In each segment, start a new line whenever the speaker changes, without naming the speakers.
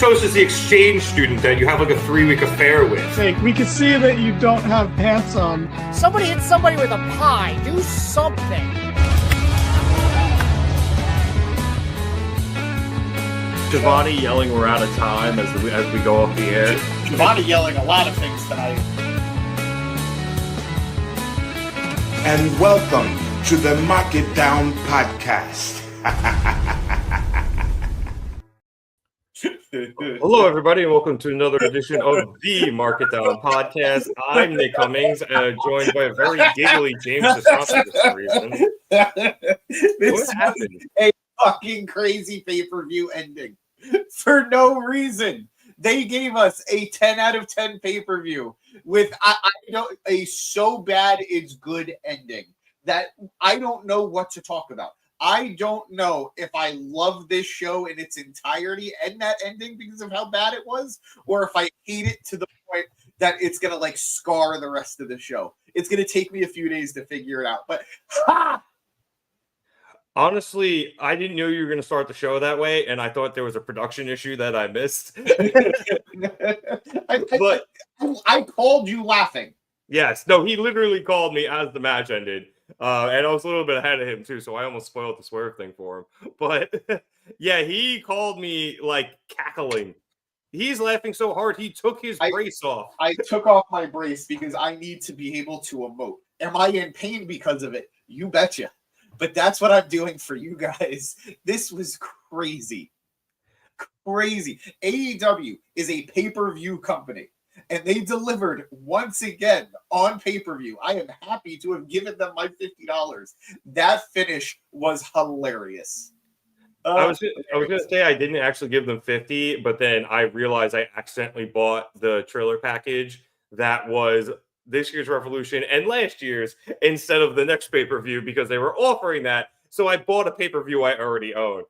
shows as the exchange student that you have like a 3-week affair with.
Hey, we can see that you don't have pants on.
Somebody hit somebody with a pie. Do something.
Giovanni yelling we're out of time as we go off the air.
Giovanni yelling a lot of things tonight.
And welcome to the Mark It Down podcast.
Hello, everybody, and welcome to another edition of the Mark It Down podcast. I'm Nick Cummings, joined by a very giggly James DeSanto for some reason. What happened?
A fucking crazy pay-per-view ending for no reason. They gave us a 10 out of 10 pay-per-view with a so bad it's good ending that I don't know what to talk about. I don't know if I love this show in its entirety and that ending because of how bad it was, or if I hate it to the point that it's going to like scar the rest of the show. It's going to take me a few days to figure it out. But
honestly, I didn't know you were going to start the show that way, and I thought there was a production issue that I missed.
I called you laughing.
Yes. No, he literally called me as the match ended. And I was a little bit ahead of him, too, so I almost spoiled the Swerve thing for him. But, yeah, he called me, like, cackling. He's laughing so hard, he took his brace off.
I took off my brace because I need to be able to emote. Am I in pain because of it? You betcha. But that's what I'm doing for you guys. This was crazy. Crazy. AEW is a pay-per-view company. And they delivered once again on pay-per-view. I am happy to have given them my $50. That finish was hilarious.
I was going to say I didn't actually give them 50, but then I realized I accidentally bought the trailer package that was this year's Revolution and last year's instead of the next pay-per-view because they were offering that. So I bought a pay-per-view I already own.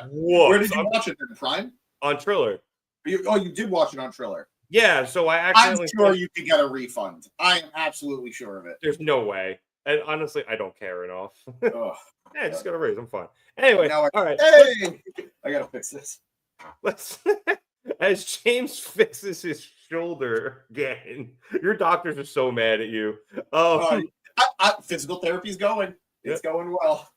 Where did you watch it? In Prime?
On Triller.
You did watch it on Triller.
Yeah, so I accidentally...
I'm sure you could get a refund. I am absolutely sure of it.
There's no way. And honestly, I don't care enough.
Oh,
yeah, just got a raise. I'm fine. Anyway, all right.
Hey! I got to fix this.
Let's... As James fixes his shoulder again, your doctors are so mad at you.
Physical therapy's going. It's going well.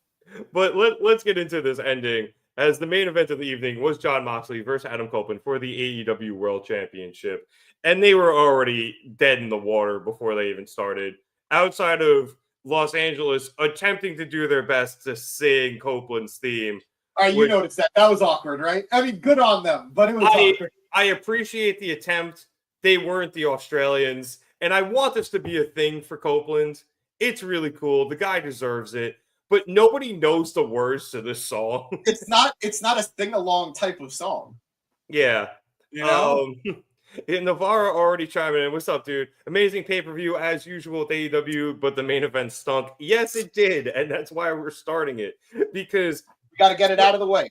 But let's get into this ending. As the main event of the evening was Jon Moxley versus Adam Copeland for the AEW World Championship. And they were already dead in the water before they even started. Outside of Los Angeles attempting to do their best to sing Copeland's theme.
You noticed that. That was awkward, right? I mean, good on them, but it was awkward.
I appreciate the attempt. They weren't the Australians. And I want this to be a thing for Copeland. It's really cool. The guy deserves it. But nobody knows the words to this song.
It's not a sing-along type of song.
Yeah.
You know?
Navarro already chiming in. What's up, dude? Amazing pay-per-view as usual with AEW, but the main event stunk. Yes, it did. And that's why we're starting it. Because
we got to get it out of the way.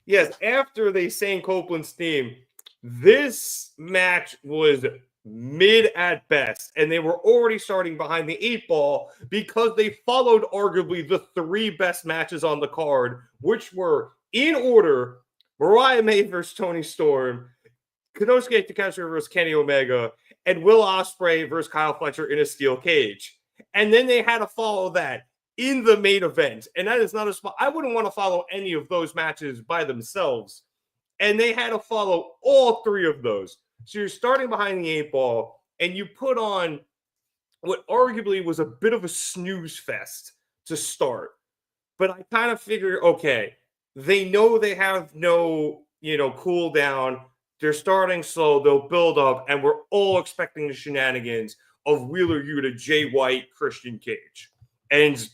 Yes, after they sang Copeland's theme, this match was mid at best, and they were already starting behind the 8 ball because they followed arguably the 3 best matches on the card, which were in order: Mariah versus Toni Storm, Konosuke Takeshita versus Kenny Omega, and Will Ospreay versus Kyle Fletcher in a steel cage. And then they had to follow that in the main event, and that is not a spot. I wouldn't want to follow any of those matches by themselves, and they had to follow all 3 of those. So you're starting behind the 8 ball, and you put on what arguably was a bit of a snooze fest to start. But I kind of figured, okay, they know they have no, cool down. They're starting slow. They'll build up, and we're all expecting the shenanigans of Wheeler Yuta, Jay White, Christian Cage, and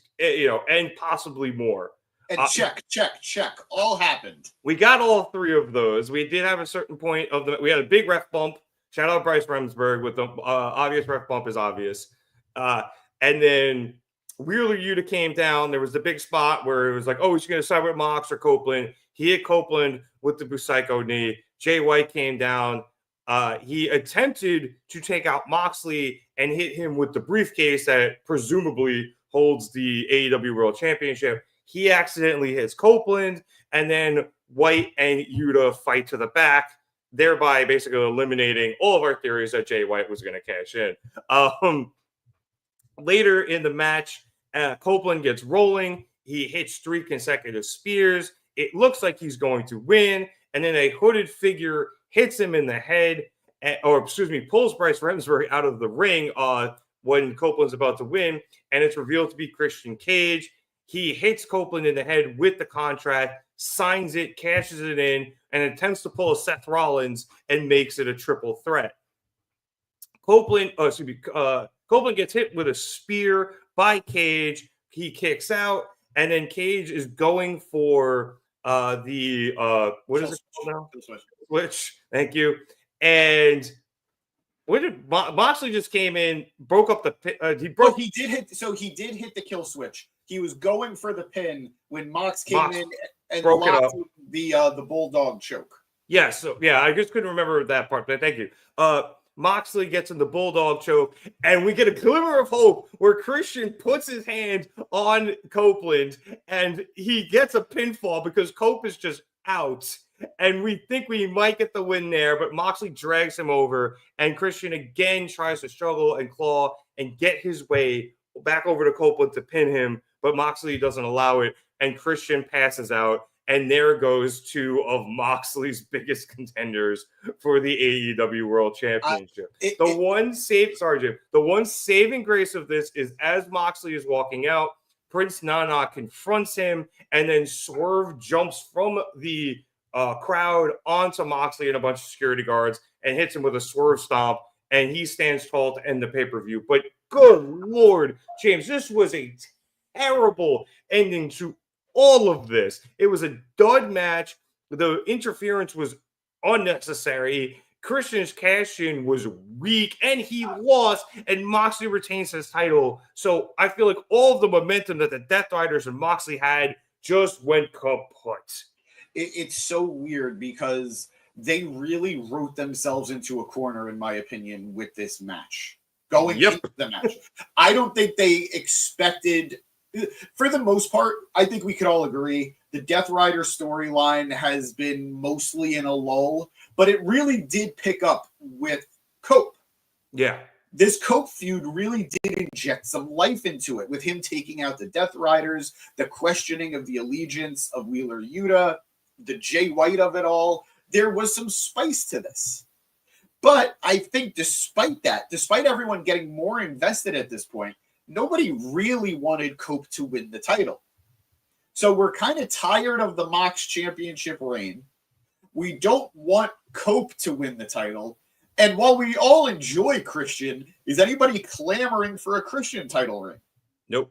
possibly more.
And check. All happened.
We got all 3 of those. We did have a certain point we had a big ref bump. Shout out Bryce Remsburg with the obvious ref bump is obvious. And then Wheeler Yuta came down. There was the big spot where it was like, oh, he's going to side with Mox or Copeland. He hit Copeland with the Busaiku knee. Jay White came down. He attempted to take out Moxley and hit him with the briefcase that presumably holds the AEW World Championship. He accidentally hits Copeland, and then White and Yuta fight to the back, thereby basically eliminating all of our theories that Jay White was going to cash in. Later in the match, Copeland gets rolling. He hits 3 consecutive spears. It looks like he's going to win, and then a hooded figure hits him in the head, pulls Bryce Remsbury out of the ring when Copeland's about to win, and it's revealed to be Christian Cage. He hits Copeland in the head with the contract, signs it, cashes it in, and attempts to pull a Seth Rollins and makes it a triple threat. Copeland gets hit with a spear by Cage. He kicks out, and then Cage is going for what is it called now? Switch. Thank you. And Moxley just came in, broke up the pin.
He did hit the kill switch. He was going for the pin when Mox came in and
broke it up.
The bulldog choke.
Yeah, I just couldn't remember that part, but thank you. Moxley gets in the bulldog choke, and we get a glimmer of hope where Christian puts his hand on Copeland, and he gets a pinfall because Cope is just out. And we think we might get the win there, but Moxley drags him over, and Christian again tries to struggle and claw and get his way back over to Copeland to pin him, but Moxley doesn't allow it, and Christian passes out. And there goes 2 of Moxley's biggest contenders for the AEW World Championship. The one saving grace of this is as Moxley is walking out, Prince Nana confronts him, and then Swerve jumps from the crowd onto Moxley and a bunch of security guards and hits him with a Swerve stomp, and he stands tall to end the pay-per-view. But good Lord, James, this was a terrible ending to all of this. It was a dud match. The interference was unnecessary. Christian's cash-in was weak, and he lost, and Moxley retains his title. So I feel like all of the momentum that the Death Riders and Moxley had just went kaput.
It's so weird because they really wrote themselves into a corner, in my opinion, with this match. Into the match. I don't think they expected... For the most part, I think we could all agree the Death Rider storyline has been mostly in a lull, but it really did pick up with Cope.
Yeah.
This Cope feud really did inject some life into it with him taking out the Death Riders, the questioning of the allegiance of Wheeler Yuta, the Jay White of it all. There was some spice to this. But I think despite everyone getting more invested at this point, nobody really wanted Cope to win the title. So we're kind of tired of the Mox Championship reign. We don't want Cope to win the title. And while we all enjoy Christian, is anybody clamoring for a Christian title reign?
Nope.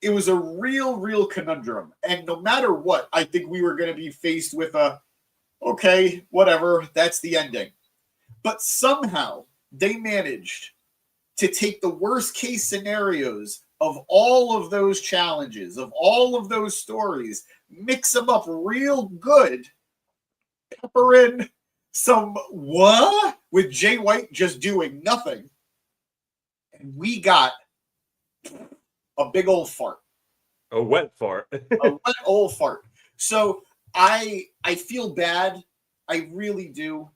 It was a real conundrum. And no matter what, I think we were going to be faced with okay, whatever, that's the ending. But somehow they managed to take the worst case scenarios of all of those challenges, of all of those stories, mix them up real good, pepper in some with Jay White just doing nothing. And we got a big old fart.
A wet fart.
A wet old fart. So I feel bad. I really do.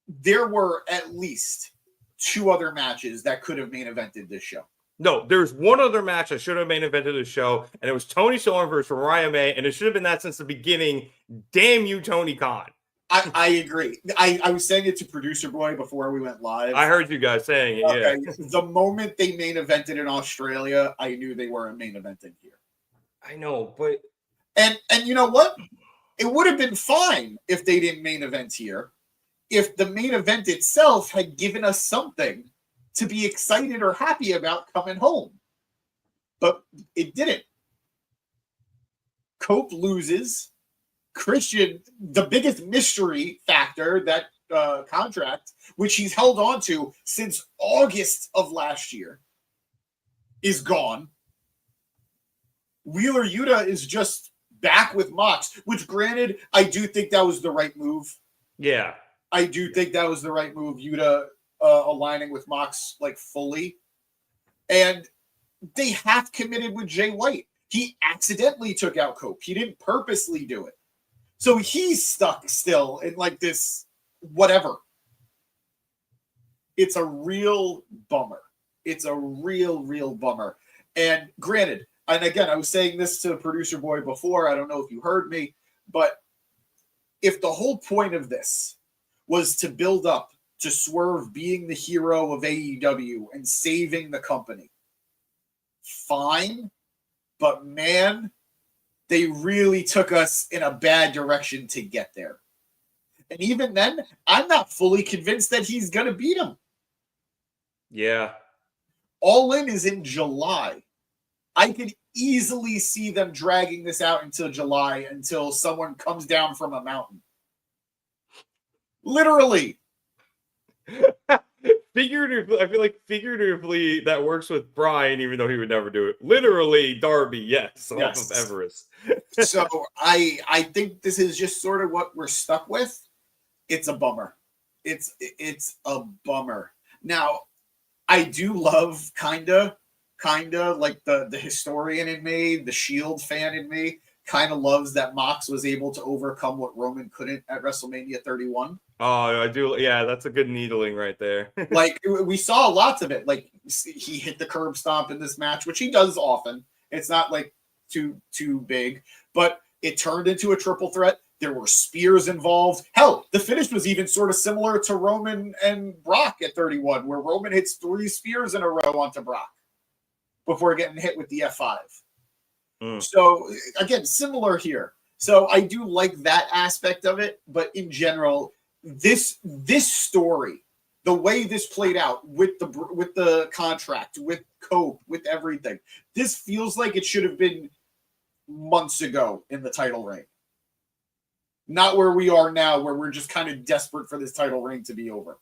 There were at least 2 other matches that could have main evented this show.
No, there's one other match that should have main evented the show, and it was Toni Storm versus Mariah May, and it should have been that since the beginning. Damn you, Tony Khan.
I agree. I was saying it to Producer Boy before we went live.
I heard you guys saying it,
okay.
Yeah.
The moment they main evented in Australia, I knew they weren't main eventing here.
I know, but...
And you know what? It would have been fine if they didn't main event here, if the main event itself had given us something to be excited or happy about coming home. But it didn't. Cope loses. Christian, the biggest mystery factor, that contract, which he's held on to since August of last year, is gone. Wheeler Yuta is just back with Mox, which granted, I do think that was the right move.
Yeah.
I do think that was the right move, Yuta aligning with Mox like fully. And they half committed with Jay White. He accidentally took out Cope. He didn't purposely do it. So he's stuck still in like this whatever. It's a real bummer. It's a real bummer. And granted, and again, I was saying this to Producer Boy before. I don't know if you heard me, but if the whole point of this was to build up to Swerve being the hero of AEW and saving the company, fine. But man, they really took us in a bad direction to get there. And even then, I'm not fully convinced that he's going to beat him.
Yeah.
All In is in July. I could easily see them dragging this out until July, until someone comes down from a mountain. Literally.
Figuratively, I feel like figuratively that works with Brian, even though he would never do it. Literally, Darby, yes. Off of Everest.
So I think this is just sort of what we're stuck with. It's a bummer. It's a bummer. Now, I do love kinda like the historian in me, the Shield fan in me, kind of loves that Mox was able to overcome what Roman couldn't at WrestleMania 31.
Oh, I do. Yeah, that's a good needling right there.
Like, we saw lots of it. Like, he hit the curb stomp in this match, which he does often. It's not like too big, but it turned into a triple threat. There were spears involved. Hell, the finish was even sort of similar to Roman and Brock at 31, where Roman hits 3 spears in a row onto Brock before getting hit with the F5. So, again, similar here. So I do like that aspect of it, but in general, this story, the way this played out with the contract, with Cope, with everything, this feels like it should have been months ago in the title reign. Not where we are now, where we're just kind of desperate for this title reign to be over.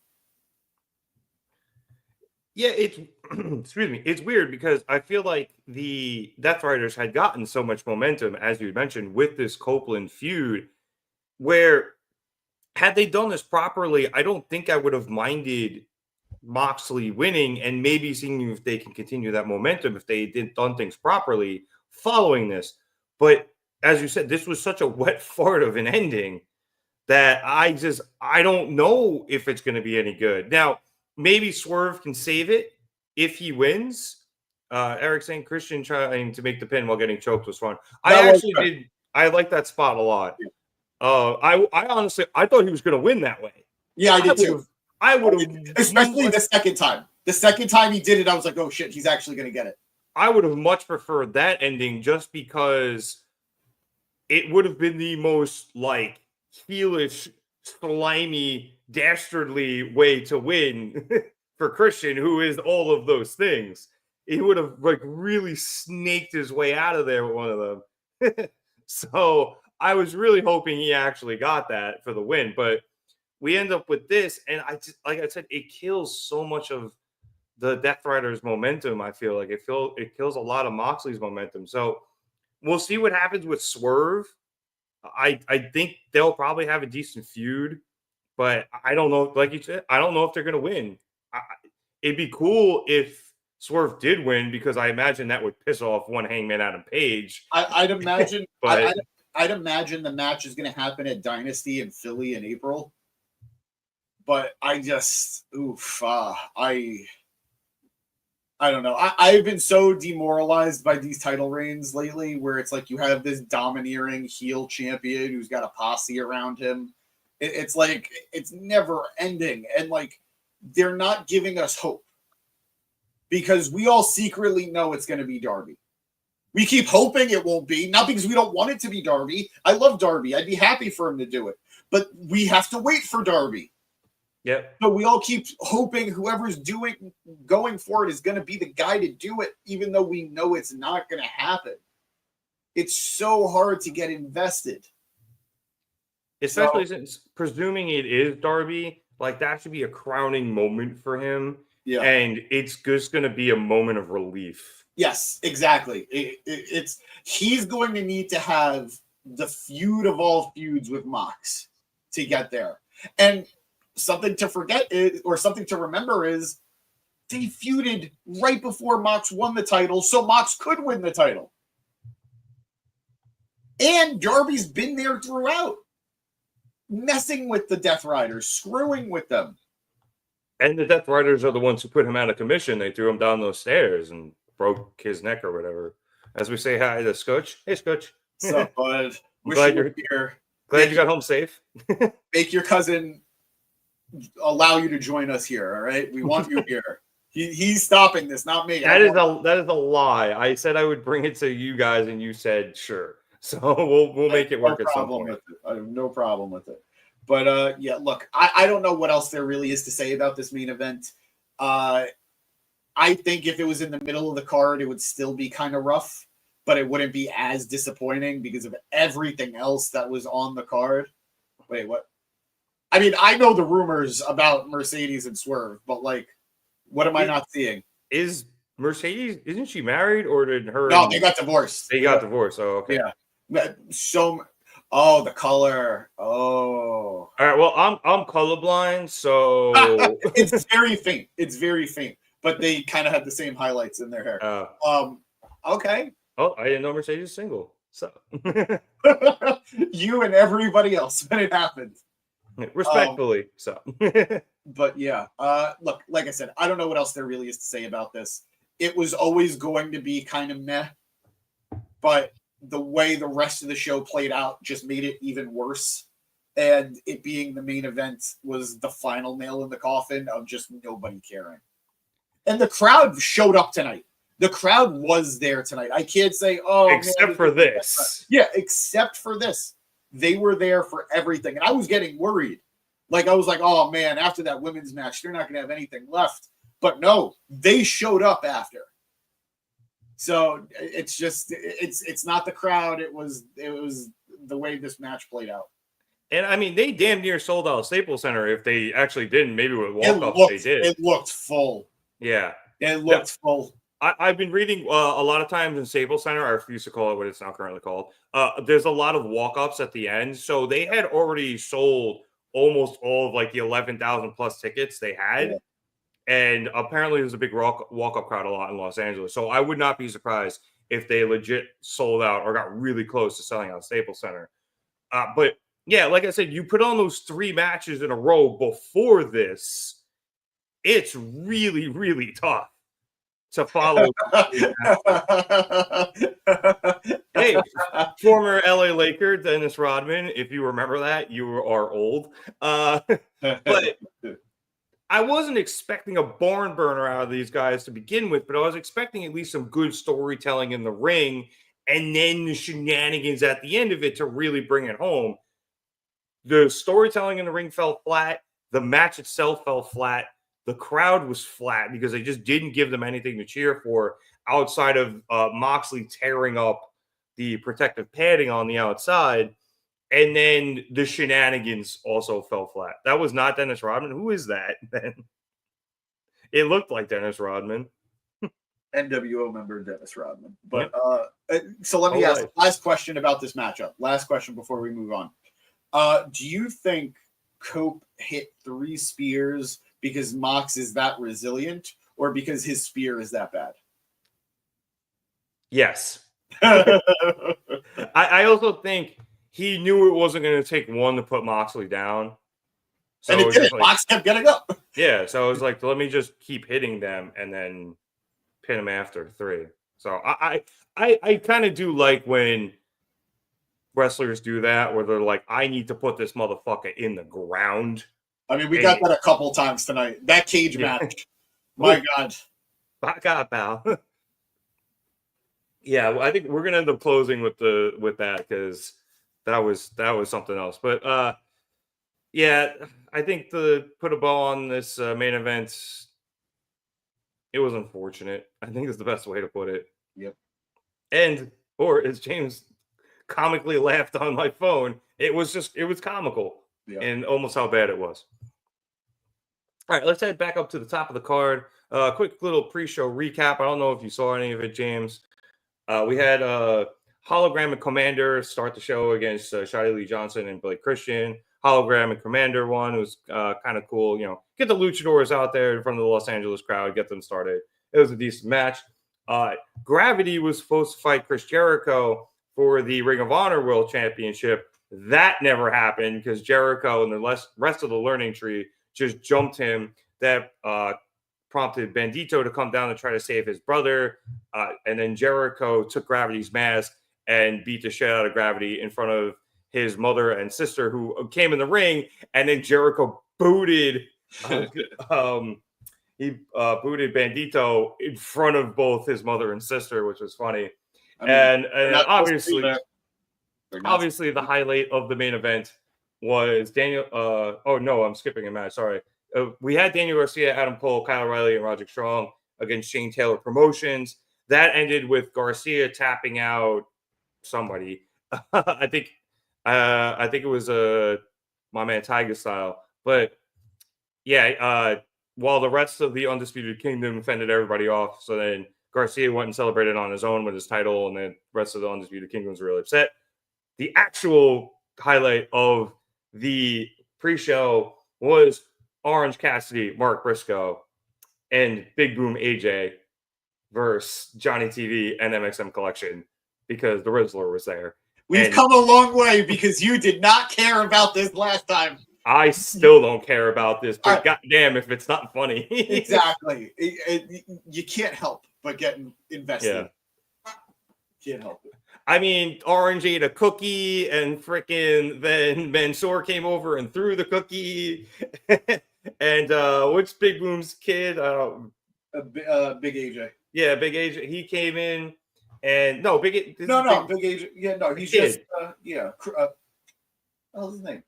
Yeah, it's excuse me. It's weird because I feel like the Death Riders had gotten so much momentum, as you mentioned, with this Copeland feud, where had they done this properly, I don't think I would have minded Moxley winning and maybe seeing if they can continue that momentum if they did done things properly following this. But as you said, this was such a wet fart of an ending that I don't know if it's going to be any good. Now, maybe Swerve can save it if he wins. Eric saying Christian trying to make the pin while getting choked was fun. I like that spot a lot.
Yeah.
I honestly, I thought he was going to win that way.
Yeah, I did too.
I would have,
especially the second time. The second time he did it, I was like, oh shit, he's actually going to get it.
I would have much preferred that ending just because it would have been the most like heelish, slimy, dastardly way to win for Christian, who is all of those things. He would have like really snaked his way out of there with one of them. So I was really hoping he actually got that for the win, but we end up with this, and like I said, it kills so much of the Death Riders' momentum. I feel like it kills a lot of Moxley's momentum. So we'll see what happens with Swerve. I think they'll probably have a decent feud, but I don't know. Like you said, I don't know if they're going to win. It'd be cool if Swerve did win because I imagine that would piss off one Hangman Adam Page.
I'd imagine.
But
I'd imagine the match is going to happen at Dynasty in Philly in April. But I just, I don't know. I've been so demoralized by these title reigns lately where it's like you have this domineering heel champion who's got a posse around him. It's like it's never ending. And like they're not giving us hope because we all secretly know it's going to be Darby. We keep hoping it won't be, not because we don't want it to be Darby. I love Darby. I'd be happy for him to do it. But we have to wait for Darby.
Yep.
So we all keep hoping whoever's going for it is going to be the guy to do it, even though we know it's not going to happen. It's so hard to get invested.
Especially since presuming it is Darby, like that should be a crowning moment for him.
Yeah.
And it's just going to be a moment of relief.
Yes, exactly. He's going to need to have the feud of all feuds with Mox to get there. And something to forget is, or something to remember is, they feuded right before Mox won the title, so Mox could win the title. And Darby's been there throughout, messing with the Death Riders, screwing with them.
And the Death Riders are the ones who put him out of commission. They threw him down those stairs and broke his neck or whatever. As we say hi to Scooch. Hey, Scooch.
What's up, bud?
Glad you're
here.
Glad you got home safe.
Make your cousin allow you to join us here, all right? We want you here. He's stopping this, not me.
That is a lie. I said I would bring it to you guys, and you said sure. So we'll make it work at some point.
I have no problem with it. But yeah, look, I don't know what else there really is to say about this main event. I think if it was in the middle of the card, it would still be kind of rough, but it wouldn't be as disappointing because of everything else that was on the card. Wait, what? I mean, I know the rumors about Mercedes and Swerve, but like, what am I not seeing?
Is Mercedes, isn't she married, or did her?
No, they got divorced.
They got divorced. Oh, okay.
Yeah. Oh, the color. Oh.
All right. Well, I'm colorblind, so
it's very faint. It's very faint, but they kind of had the same highlights in their hair. Okay.
Oh, I didn't know Mercedes was single. So
you and everybody else when it happened.
Respectfully, so.
But yeah, look, like I said, I don't know what else there really is to say about this. It was always going to be kind of meh, but the way the rest of the show played out just made it even worse. And it being the main event was the final nail in the coffin of just nobody caring. And the crowd showed up tonight. The crowd was there tonight. I can't say, oh,
except for this.
Yeah, except for this. They were there for everything. And I was getting worried. Like, I was like, oh, man, after that women's match, they're not going to have anything left. But no, they showed up after. So it's just, it's not the crowd. It was the way this match played out.
And I mean, they damn near sold out Staples Center. If they actually didn't, maybe with walk-ups they did.
It looked full.
Yeah.
It looked full.
I've been reading a lot of times in Staples Center, I refuse to call it what it's now currently called. There's a lot of walk-ups at the end. So they had already sold almost all of like the 11,000 plus tickets they had. Yeah. And apparently there's a big walk-up crowd a lot in Los Angeles. So I would not be surprised if they legit sold out or got really close to selling out Staples Center. But yeah, like I said, you put on those 3 matches in a row before this, it's really, really tough to follow. Hey, former LA Laker Dennis Rodman, if you remember that, you are old. But I wasn't expecting a barn burner out of these guys to begin with, but I was expecting at least some good storytelling in the ring and then the shenanigans at the end of it to really bring it home. The storytelling in the ring fell flat. The match itself fell flat. The crowd was flat because they just didn't give them anything to cheer for outside of Moxley tearing up the protective padding on the outside. And then the shenanigans also fell flat. That was not Dennis Rodman. Who is that, then? It looked like Dennis Rodman.
NWO member Dennis Rodman. But so let me ask last question about this matchup. Last question before we move on. Do you think Cope hit 3 spears because Mox is that resilient or because his spear is that bad?
Yes. I also think he knew it wasn't going to take one to put Moxley down.
So and it did. Like, Mox kept getting up.
Yeah, so it was like, let me just keep hitting them and then pin him after 3. So I kind of do like when wrestlers do that, where they're like, I need to put this motherfucker in the ground.
I mean, we got that a couple times tonight. That cage match. My God.
Back up, pal. Yeah, I think we're gonna end up closing with that because that was something else. But yeah, I think to put a bow on this main event, it was unfortunate. I think is the best way to put it.
Yep.
And or as James comically laughed on my phone, it was comical. Yeah. And almost how bad it was. All right, let's head back up to the top of the card. Quick little pre-show recap. I don't know if you saw any of it, James. We had Hologram and Commander start the show against Shotty Lee Johnson and Blake Christian. Hologram and Commander won. It was kind of cool. You know, get the luchadors out there in front of the Los Angeles crowd, get them started. It was a decent match. Gravity was supposed to fight Chris Jericho for the Ring of Honor World Championship. That never happened because Jericho and the rest of the learning tree just jumped him. That prompted Bandito to come down and try to save his brother. And then Jericho took Gravity's mask and beat the shit out of Gravity in front of his mother and sister who came in the ring. And then Jericho booted booted Bandito in front of both his mother and sister, which was funny. And obviously the highlight of the main event was Daniel. Oh no, I'm skipping a match. Sorry. We had Daniel Garcia, Adam Cole, Kyle O'Reilly, and Roderick Strong against Shane Taylor Promotions. That ended with Garcia tapping out somebody. I think it was my man Tiger Style. But yeah, while the rest of the Undisputed Kingdom fended everybody off, so then Garcia went and celebrated on his own with his title, and then the rest of the Undisputed Kingdom was really upset. The actual highlight of the pre-show was Orange Cassidy, Mark Briscoe, and Big Boom AJ versus Johnny TV and MXM Collection because the Rizzler was there.
We've come a long way because you did not care about this last time.
I still don't care about this, but goddamn if it's not funny.
Exactly. You can't help but get invested. Yeah. Can't help it.
I mean, Orange ate a cookie and freaking then Mansoor came over and threw the cookie. And what's Big Boom's kid?
Big AJ.
Yeah, Big AJ. He came in and Big
AJ. Yeah, no, he's just what's his name?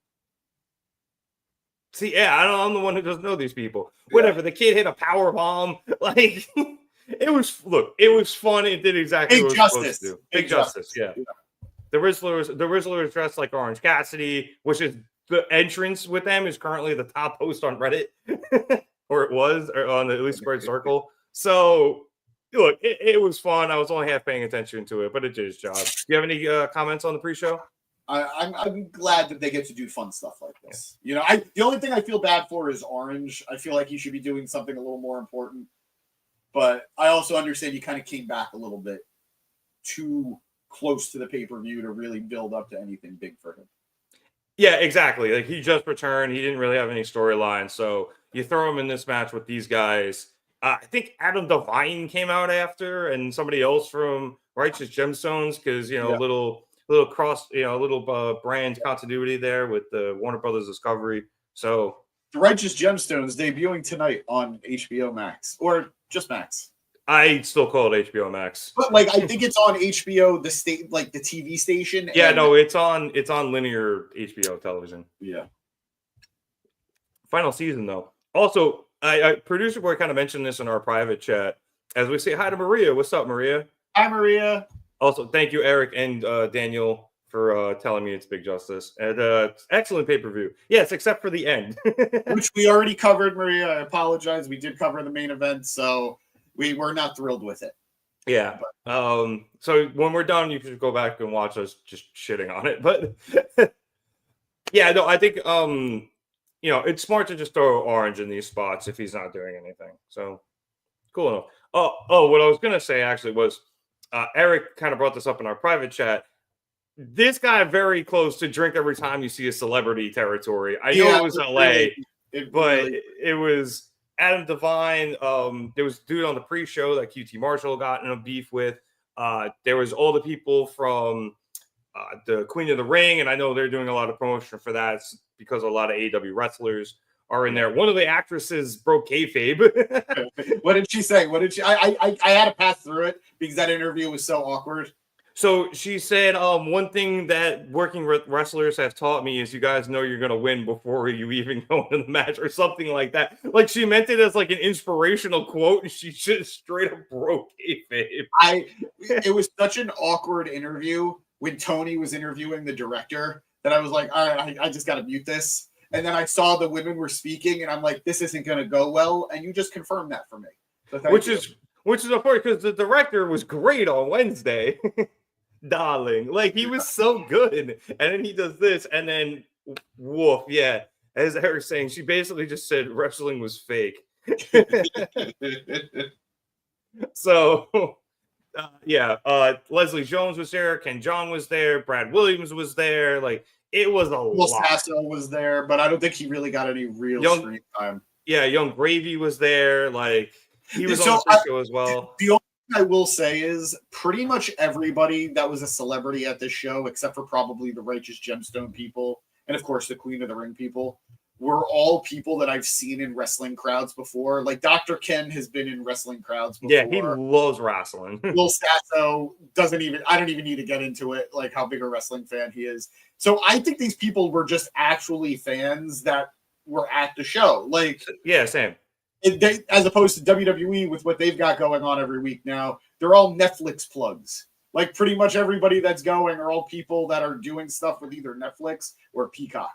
See, yeah, I'm the one who doesn't know these people. Whatever. The kid hit a power bomb. Like it was fun. It did exactly what it was supposed to do. Big justice. Yeah. The Rizzler is dressed like Orange Cassidy, which is the entrance with them is currently the top post on Reddit, or it was, or on at least Squared Circle. So look, it was fun. I was only half paying attention to it, but it did its job. Do you have any comments on the pre-show?
I'm glad that they get to do fun stuff like this. You know, the only thing I feel bad for is Orange. I feel like he should be doing something a little more important. But I also understand he kind of came back a little bit too close to the pay-per-view to really build up to anything big for him.
Yeah, exactly. Like he just returned. He didn't really have any storyline. So you throw him in this match with these guys. I think Adam Devine came out after and somebody else from Righteous Gemstones because, a little cross, a little brand continuity there with the Warner Brothers Discovery. So
the Righteous Gemstones debuting tonight on HBO Max or just Max.
I still call it HBO Max,
but I think it's on HBO, the TV station.
Yeah, no, it's on linear HBO television.
Yeah.
Final season though. Also, I producer boy kind of mentioned this in our private chat as we say hi to Maria. What's up, Maria?
Hi, Maria.
Also, thank you, Eric and Daniel, for telling me it's Big Justice. And excellent pay-per-view. Yes, except for the end.
Which we already covered, Maria. I apologize. We did cover the main event, so we were not thrilled with it.
Yeah. So when we're done, you should go back and watch us just shitting on it. But yeah, no, I think it's smart to just throw Orange in these spots if he's not doing anything. So cool enough. Oh, what I was gonna say actually was Eric kind of brought this up in our private chat. This guy very close to drink every time you see a celebrity territory. I know it was LA, but it was Adam Devine. There was a dude on the pre-show that QT Marshall got in a beef with. There was all the people from the Queen of the Ring, and I know they're doing a lot of promotion for that because a lot of AEW wrestlers are in there. One of the actresses broke kayfabe.
What did she say? I had to pass through it because that interview was so awkward.
So she said, one thing that working with wrestlers have taught me is you guys know you're going to win before you even go into the match or something like that. Like she meant it as like an inspirational quote and she just straight up broke kayfabe.
It was such an awkward interview when Toni was interviewing the director that I was like, all right, I just got to mute this. And then I saw the women were speaking and I'm like, this isn't going to go well. And you just confirmed that for me. So which is important because the director was great on Wednesday.
Darling, like he was so good, and then he does this, and then woof, yeah. As Eric's saying, she basically just said wrestling was fake. So Leslie Jones was there. Ken Jeong was there. Brad Williams was there. Like, it was a
Will
lot.
Sasso was there, but I don't think he really got any real screen time.
Yeah, Young Gravy was there. Like, he was
So
on the show as well.
The only thing I will say is pretty much everybody that was a celebrity at this show, except for probably the Righteous Gemstone people, and of course the Queen of the Ring people, were all people that I've seen in wrestling crowds before. Like Dr. Ken has been in wrestling crowds before.
Yeah, he loves wrestling.
Will Sasso I don't even need to get into it, like how big a wrestling fan he is. So I think these people were just actually fans that were at the show. Like,
yeah, same.
As opposed to WWE with what they've got going on every week now, they're all Netflix plugs. Like pretty much everybody that's going are all people that are doing stuff with either Netflix or Peacock.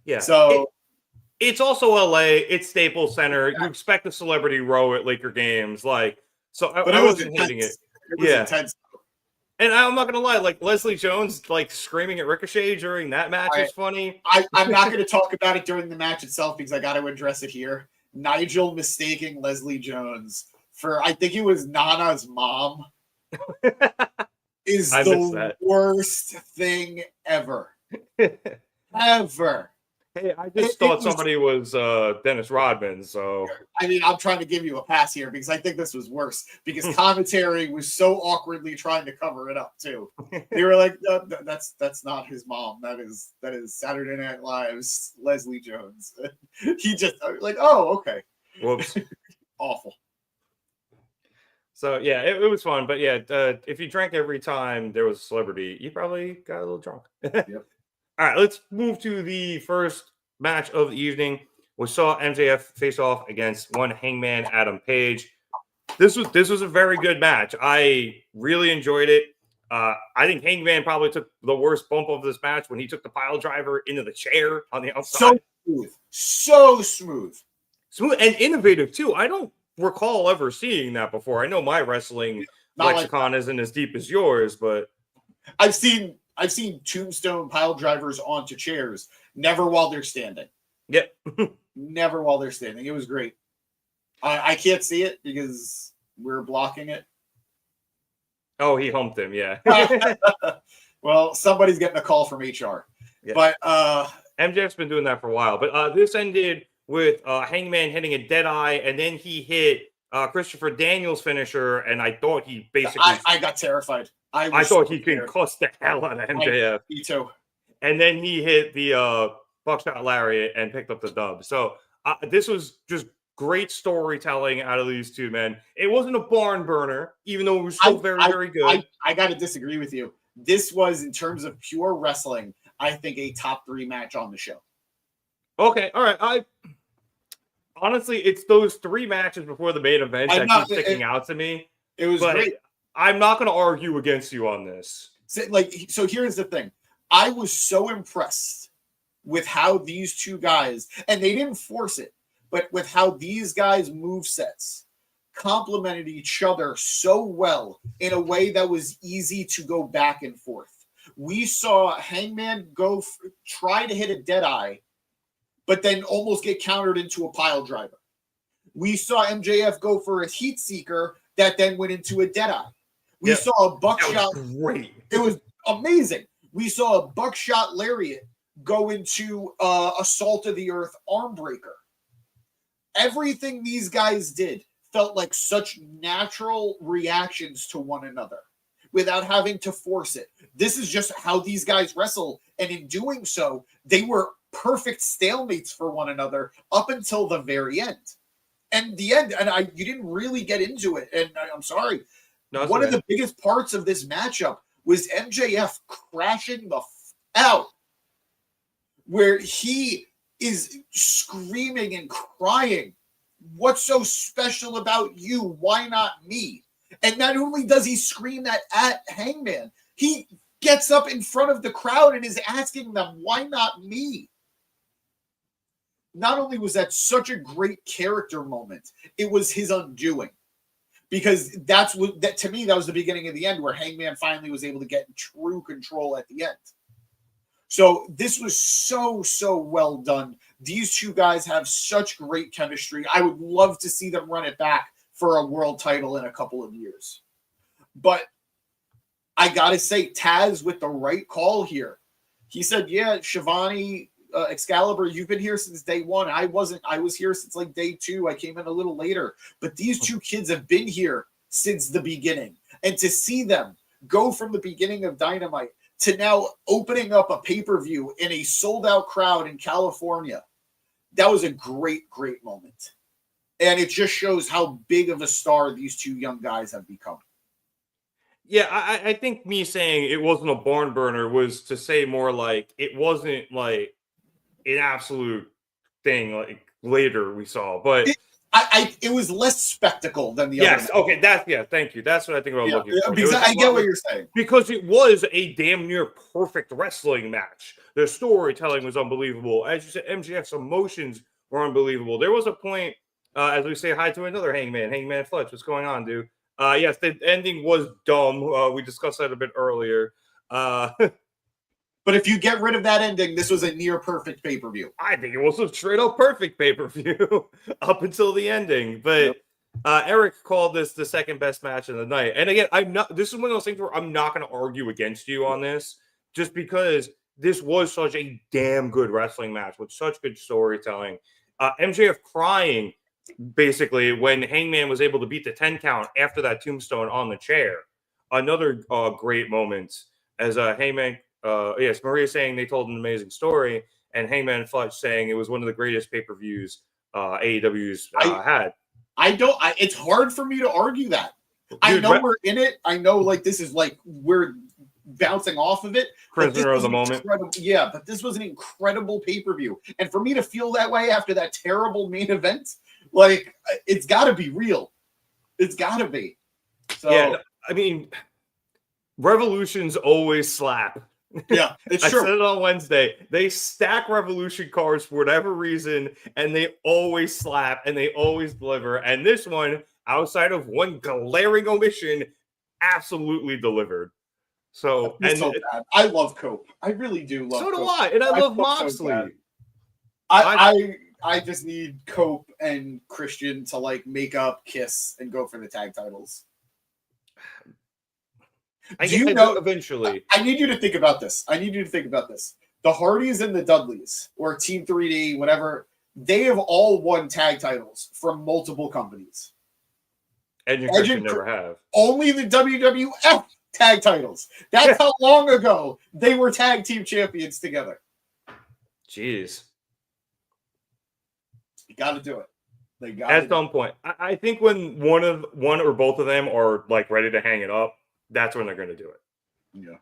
Yeah.
So
it's also LA. It's Staples Center. You expect a celebrity row at Laker games, like so.
But
I
it was
wasn't
intense.
hating it.
It was intense.
And I'm not gonna lie, like Leslie Jones, like screaming at Ricochet during that match is funny.
I'm not going to talk about it during the match itself because I got to address it here. Nigel mistaking Leslie Jones for, I think it was Nana's mom, is the worst thing ever. Ever.
Hey, I just thought somebody was Dennis Rodman, so
I mean, I'm trying to give you a pass here because I think this was worse because commentary was so awkwardly trying to cover it up too. They were like, no, that's not his mom. That is Saturday Night Live's Leslie Jones. He just like, oh, okay.
Whoops.
Awful.
So yeah, it was fun, but yeah, if you drank every time there was a celebrity, you probably got a little drunk.
Yep.
All right, let's move to the first match of the evening. We saw MJF face off against one Hangman Adam Page. This was a very good match. I really enjoyed it. I think Hangman probably took the worst bump of this match when he took the pile driver into the chair on the outside.
So smooth
and innovative too. I don't recall ever seeing that before. I know my wrestling lexicon isn't as deep as yours, but
I've seen tombstone pile drivers onto chairs, never while they're standing.
Yep.
Never while they're standing. It was great. I can't see it because we're blocking it.
Oh, he humped him, yeah.
Well, somebody's getting a call from HR. Yeah. But
MJF's been doing that for a while. But this ended with Hangman hitting a Deadeye, and then he hit Christopher Daniels' finisher, and I thought he basically...
I got terrified.
I thought he concussed the hell out of MJF.
Me too.
And then he hit the buckshot lariat and picked up the dub. So this was just great storytelling out of these two men. It wasn't a barn burner, even though it was still very good.
I got to disagree with you. This was, in terms of pure wrestling, I think a top 3 match on the show.
Okay, all right. Honestly, it's those 3 matches before the main event that keep sticking out to me.
It was great.
I'm not going to argue against you on this.
So here's the thing. I was so impressed with how these two guys, and they didn't force it, but with how these guys' movesets complemented each other so well in a way that was easy to go back and forth. We saw Hangman try to hit a Deadeye, but then almost get countered into a pile driver. We saw MJF go for a Heat Seeker that then went into a Deadeye. We saw a buckshot.
Great.
It was amazing. We saw a buckshot lariat go into a Salt of the Earth arm breaker. Everything these guys did felt like such natural reactions to one another without having to force it. This is just how these guys wrestle. And in doing so, they were perfect stalemates for one another up until the very end. And the end, and you didn't really get into it. And I'm sorry.
No,
one of the biggest parts of this matchup was MJF crashing the out, where he is screaming and crying, "What's so special about you? Why not me?" And not only does he scream that at Hangman, he gets up in front of the crowd and is asking them, "Why not me?" Not only was that such a great character moment, it was his undoing. Because that to me, that was the beginning of the end where Hangman finally was able to get true control at the end. So this was so well done. These two guys have such great chemistry. I would love to see them run it back for a world title in a couple of years. But I gotta say, Taz with the right call here. He said, "Yeah, Shivani, Excalibur, you've been here since day one. I wasn't. I was here since like day 2. I came in a little later. But these two kids have been here since the beginning, and to see them go from the beginning of Dynamite to now opening up a pay-per-view in a sold-out crowd in California, that was a great, great moment. And it just shows how big of a star these two young guys have become."
Yeah, I think me saying it wasn't a barn burner was to say more like it wasn't like an absolute thing like later we saw, but
it was less spectacle than the
yes,
other.
Okay, thank you. That's what I think I'm looking for.
Because I get what you're saying.
Because it was a damn near perfect wrestling match. The storytelling was unbelievable. As you said, MJF's emotions were unbelievable. There was a point, as we say hi to another Hangman Fletcher. What's going on, dude? Yes, the ending was dumb. We discussed that a bit earlier.
But if you get rid of that ending, this was a near perfect pay-per-view.
I think it was a straight up perfect pay-per-view up until the ending. But Eric called this the second best match of the night. And again, this is one of those things where I'm not going to argue against you on this, just because this was such a damn good wrestling match with such good storytelling. MJF crying basically when Hangman was able to beat the 10 count after that tombstone on the chair. Another great moment as Hangman. Yes, Maria saying they told an amazing story, and Hangman and Fletcher saying it was one of the greatest pay-per-views AEW's had.
It's hard for me to argue that. Dude, I know we're in it. I know like this is like we're bouncing off of it.
Prisoner of the moment.
Yeah, but this was an incredible pay-per-view. And for me to feel that way after that terrible main event, like it's gotta be real. It's gotta be. So
yeah, I mean, Revolutions always slap.
Yeah, it's true.
I said it on Wednesday. They stack Revolution cards for whatever reason, and they always slap and they always deliver. And this one, outside of one glaring omission, absolutely delivered. So, and
so bad. I love Cope. I really do love.
So do
Cope.
I, and I love Moxley.
So I just need Cope and Christian to like make up, kiss, and go for the tag titles.
Do you know eventually?
I need you to think about this. The Hardys and the Dudleys, or Team 3D, whatever, they have all won tag titles from multiple companies.
Edge and Christian never have.
Only the WWF tag titles. That's how long ago they were tag team champions together.
Jeez.
You got to do it. They got
at some point. I think when one or both of them are like ready to hang it up, that's when they're going to do it.
Yeah.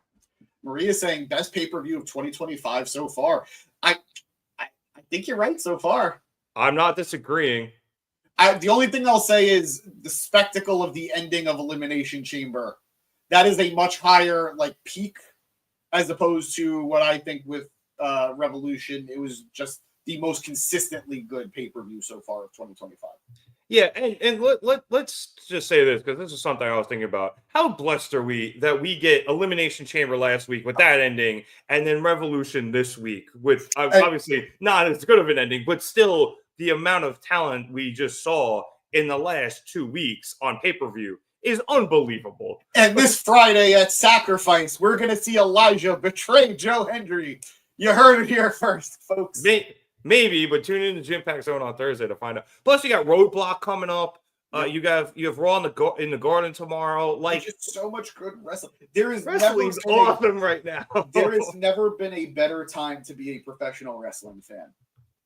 Maria saying best pay-per-view of 2025 so far. I think you're right so far.
I'm not disagreeing.
The only thing I'll say is the spectacle of the ending of Elimination Chamber. That is a much higher like peak as opposed to what I think with Revolution. It was just the most consistently good pay-per-view so far of 2025.
Yeah, and let's just say this, because this is something I was thinking about. How blessed are we that we get Elimination Chamber last week with that ending, and then Revolution this week with obviously not as good of an ending, but still the amount of talent we just saw in the last 2 weeks on pay-per-view is unbelievable.
And this Friday at Sacrifice, we're going to see Elijah betray Joe Hendry. You heard it here first, folks.
Maybe, but tune in to Gym Pack Zone on Thursday to find out. Plus, you got Roadblock coming up. You have Raw in the Garden tomorrow. Like,
there's just so much good wrestling. There is
wrestling's awesome right now.
There has never been a better time to be a professional wrestling fan,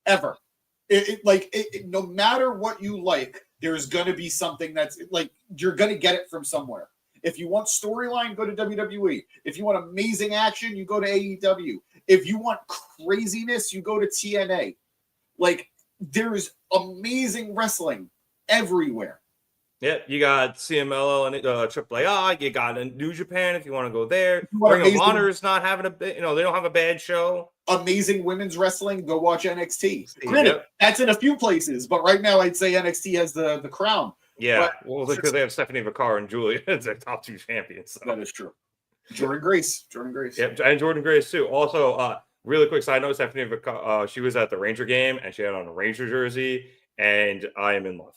ever. No matter what you like, there's going to be something that's like you're going to get it from somewhere. If you want storyline, go to WWE. If you want amazing action, you go to AEW. If you want craziness, you go to TNA. Like, there's amazing wrestling everywhere.
Yeah, you got CMLL and AAA. You got New Japan if you want to go there. Ring of Honor is not having they don't have a bad show.
Amazing women's wrestling. Go watch NXT. Granted, that's in a few places, but right now I'd say NXT has the crown.
Yeah, because they have Stephanie Vaccaro and Julia as their top 2 champions. So.
That is true. Jordan Grace.
Yep, and Jordan Grace too. Also, really quick side note: Stephanie Vaccaro, she was at the Ranger game and she had on a Ranger jersey, and I am in love.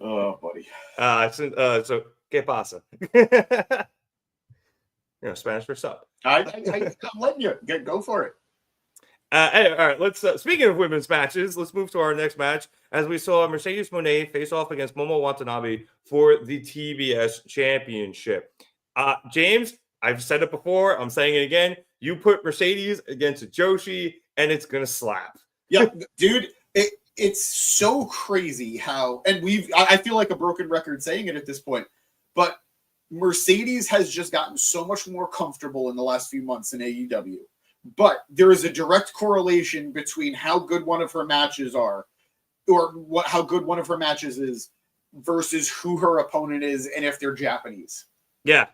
Oh, buddy.
So ¿qué pasa? Spanish for sup.
I'm letting you go for it.
Anyway, all right, let's speaking of women's matches, let's move to our next match as we saw Mercedes Moné face off against Momo Watanabe for the TBS Championship. James, I've said it before, I'm saying it again. You put Mercedes against Joshi and it's gonna slap.
Yeah, dude, it's so crazy how, and I feel like a broken record saying it at this point, but Mercedes has just gotten so much more comfortable in the last few months in AEW. But there is a direct correlation between how good one of her matches are, or how good one of her matches is, versus who her opponent is, and if they're Japanese.
Yeah.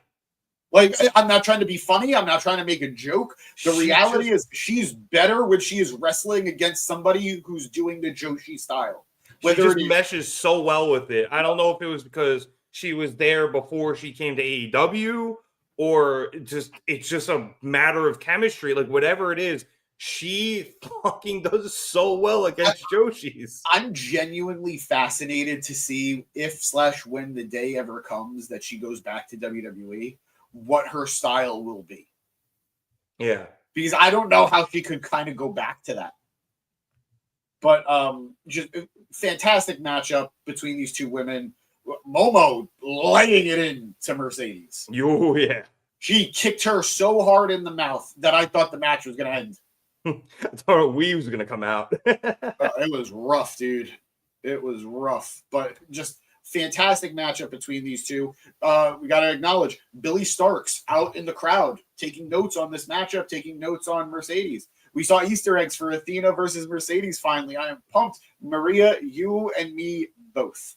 Like, I'm not trying to be funny. I'm not trying to make a joke. The reality is she's better when she is wrestling against somebody who's doing the Joshi style.
She just meshes so well with it. I don't know if it was because she was there before she came to AEW, or it's just a matter of chemistry. Like, whatever it is, she fucking does so well against Joshis.
I'm genuinely fascinated to see if/when the day ever comes that she goes back to WWE, what her style will be.
Yeah.
Because I don't know how she could kind of go back to that. But just fantastic matchup between these two women. Momo laying it in to Mercedes.
Oh, yeah.
She kicked her so hard in the mouth that I thought the match was going to end.
I thought a weave was going to come out.
It was rough, dude. It was rough. But just fantastic matchup between these two. We got to acknowledge Billy Starks out in the crowd, taking notes on this matchup, taking notes on Mercedes. We saw Easter eggs for Athena versus Mercedes finally. I am pumped. Maria, you and me both.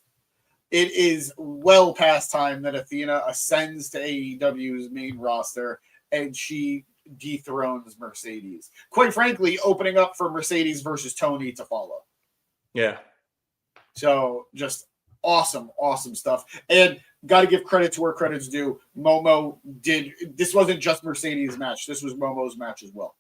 It is well past time that Athena ascends to AEW's main roster and she dethrones Mercedes. Quite frankly, opening up for Mercedes versus Toni to follow.
Yeah.
So just awesome stuff. And got to give credit to where credit's due. Momo this wasn't just Mercedes' match. This was Momo's match as well.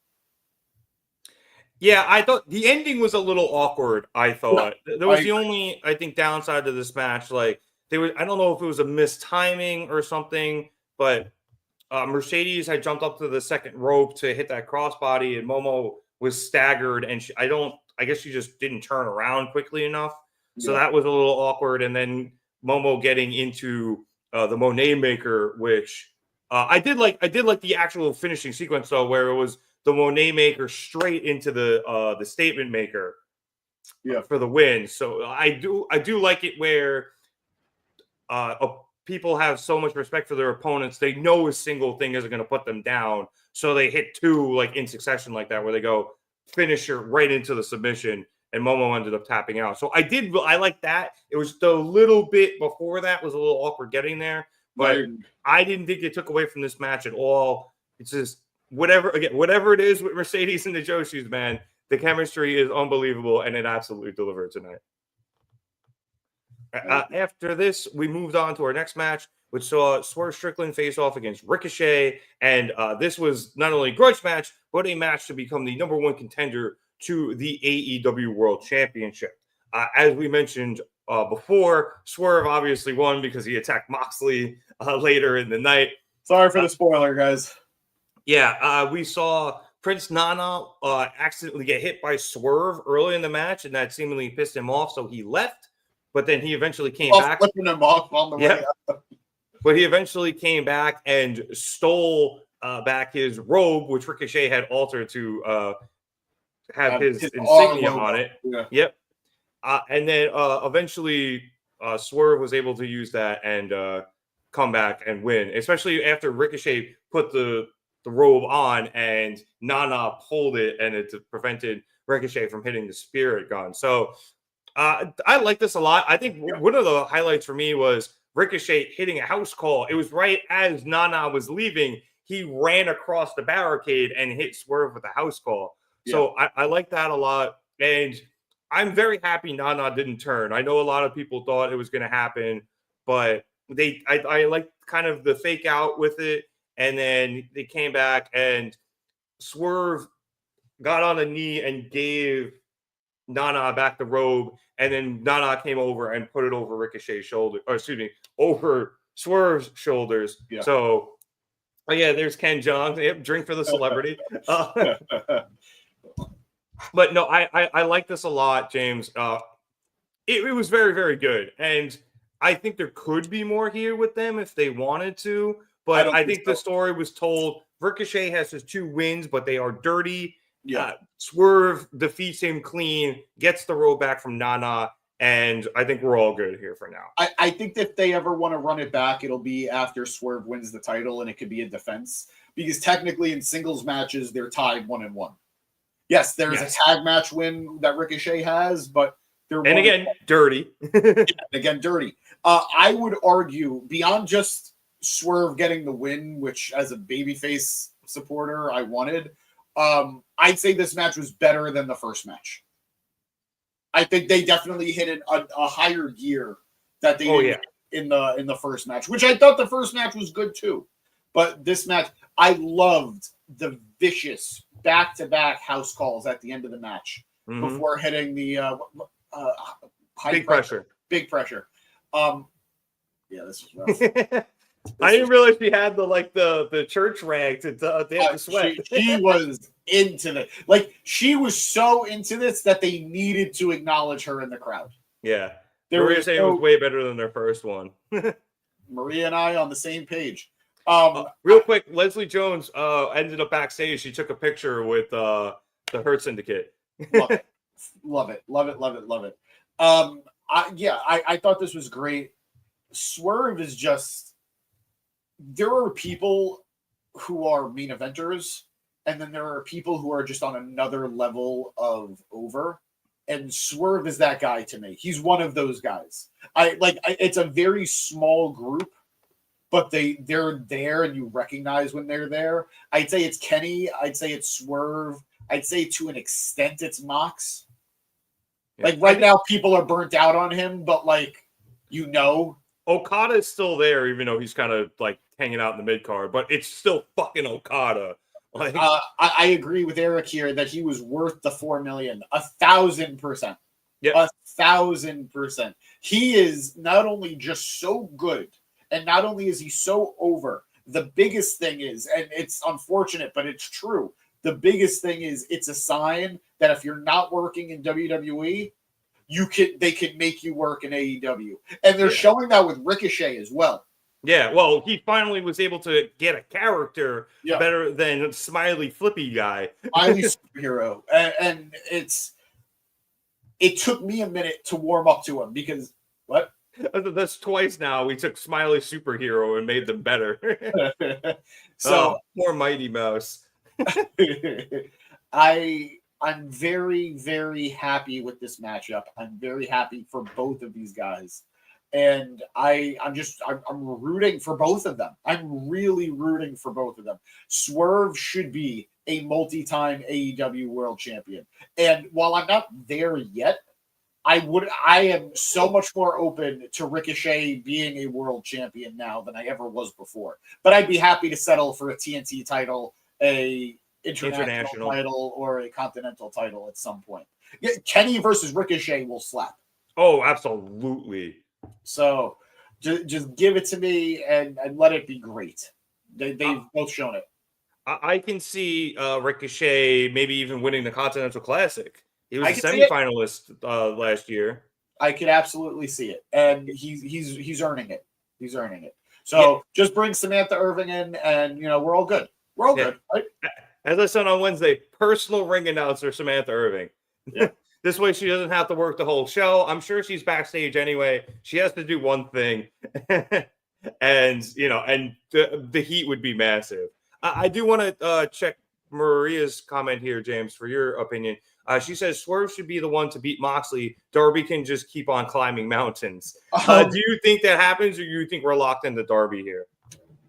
Yeah, I thought the ending was a little awkward. I thought that was the only, I think, downside to this match. Like, I don't know if it was a mistiming or something, but Mercedes had jumped up to the second rope to hit that crossbody, and Momo was staggered, and I guess she just didn't turn around quickly enough. So that was a little awkward. And then Momo getting into the Moné Maker, which I did like the actual finishing sequence though, where it was the Moné Maker straight into the Statement Maker for the win. So I do like it where people have so much respect for their opponents. They know a single thing isn't going to put them down. So they hit two like in succession like that, where they go finisher right into the submission, and Momo ended up tapping out. So I like that. It was the little bit before that was a little awkward getting there, but I didn't think it took away from this match at all. It's just whatever it is with Mercedes and the Joshis, man, the chemistry is unbelievable, and it absolutely delivered tonight. After this, we moved on to our next match, which saw Swerve Strickland face off against Ricochet, and this was not only a grudge match, but a match to become the number one contender to the AEW World Championship. As we mentioned before, Swerve obviously won because he attacked Moxley later in the night.
Sorry for the spoiler, guys.
Yeah, we saw Prince Nana accidentally get hit by Swerve early in the match, and that seemingly pissed him off, so he left. But then he eventually came back.
Flipping him off on the way up.
But he eventually came back and stole back his robe, which Ricochet had altered to have his insignia on it.
Yeah.
Yep. And then eventually Swerve was able to use that and come back and win, especially after Ricochet put the robe on and Nana pulled it, and it prevented Ricochet from hitting the spirit gun. So I like this a lot. I think one of the highlights for me was Ricochet hitting a house call. It was right as Nana was leaving. He ran across the barricade and hit Swerve with a house call. Yeah. So I like that a lot. And I'm very happy Nana didn't turn. I know a lot of people thought it was going to happen, but I like kind of the fake out with it. And then they came back and Swerve got on a knee and gave Nana back the robe, and then Nana came over and put it over Ricochet's shoulder, or excuse me, over Swerve's shoulders.
Yeah.
So, oh yeah, there's Ken John. Yep, drink for the celebrity. But no, I like this a lot, James. It was very, very good, and I think there could be more here with them if they wanted to. But I think the story was told. Ricochet has his 2 wins, but they are dirty.
Yeah.
Swerve defeats him clean, gets the robe back from Nana, and I think we're all good here for now.
I think that if they ever want to run it back, it'll be after Swerve wins the title, and it could be a defense. Because technically in singles matches, they're tied 1-1. Yes, there's a tag match win that Ricochet has, but they're
dirty.
Again, dirty. I would argue, beyond just Swerve getting the win, which as a babyface supporter I wanted, I'd say this match was better than the first match. I think they definitely hit a higher gear that they did in the first match, which I thought the first match was good too. But this match, I loved the vicious back-to-back house calls at the end of the match before hitting the
big pressure.
Big pressure. Yeah, this was rough.
I didn't realize she had the church rag to sweat.
She was into it. Like, she was so into this that they needed to acknowledge her in the crowd.
Yeah. Maria saying it was way better than their first one.
Maria and I on the same page.
Real quick, Leslie Jones ended up backstage. She took a picture with the Hurt Syndicate.
Love it. I thought this was great. Swerve is just... There are people who are main eventers, and then there are people who are just on another level of over. And Swerve is that guy to me. He's one of those guys. It's a very small group, but they're there and you recognize when they're there. I'd say it's Kenny. I'd say it's Swerve. I'd say to an extent it's Mox.
Yeah.
Like right now, people are burnt out on him, but
Okada is still there, even though he's kind of like hanging out in the mid card, but it's still fucking Okada.
I agree with Eric here that he was worth the $4 million, 1,000%.
Yeah,
1,000%. He is not only just so good, and not only is he so over. The biggest thing is, and it's unfortunate, but it's true. The biggest thing is, it's a sign that if you're not working in WWE, they can make you work in AEW, and they're showing that with Ricochet as well.
Yeah, well, he finally was able to get a character better than Smiley Flippy guy.
Smiley superhero. And it took me a minute to warm up to him because, what?
That's twice now. We took Smiley superhero and made them better.
So
poor Mighty Mouse.
I'm very, very happy with this matchup. I'm very happy for both of these guys. And I'm rooting for both of them. I'm really rooting for both of them. Swerve should be a multi-time AEW world champion. And while I'm not there yet, I am so much more open to Ricochet being a world champion now than I ever was before. But I'd be happy to settle for a TNT title, a international title, or a Continental title at some point. Kenny versus Ricochet will slap.
Oh, absolutely.
So just give it to me and let it be great. They've both shown it.
I can see Ricochet maybe even winning the Continental Classic. He was a semifinalist last year.
I could absolutely see it, and he's earning it. He's earning it. So just bring Samantha Irving in, and we're all good. We're all good. Right?
As I said on Wednesday, personal ring announcer Samantha Irving.
Yeah.
This way she doesn't have to work the whole show. I'm sure she's backstage anyway. She has to do one thing. and the heat would be massive. I do want to check Maria's comment here, James, for your opinion. She says Swerve should be the one to beat Moxley. Darby can just keep on climbing mountains. Do you think that happens, or do you think we're locked into Darby here?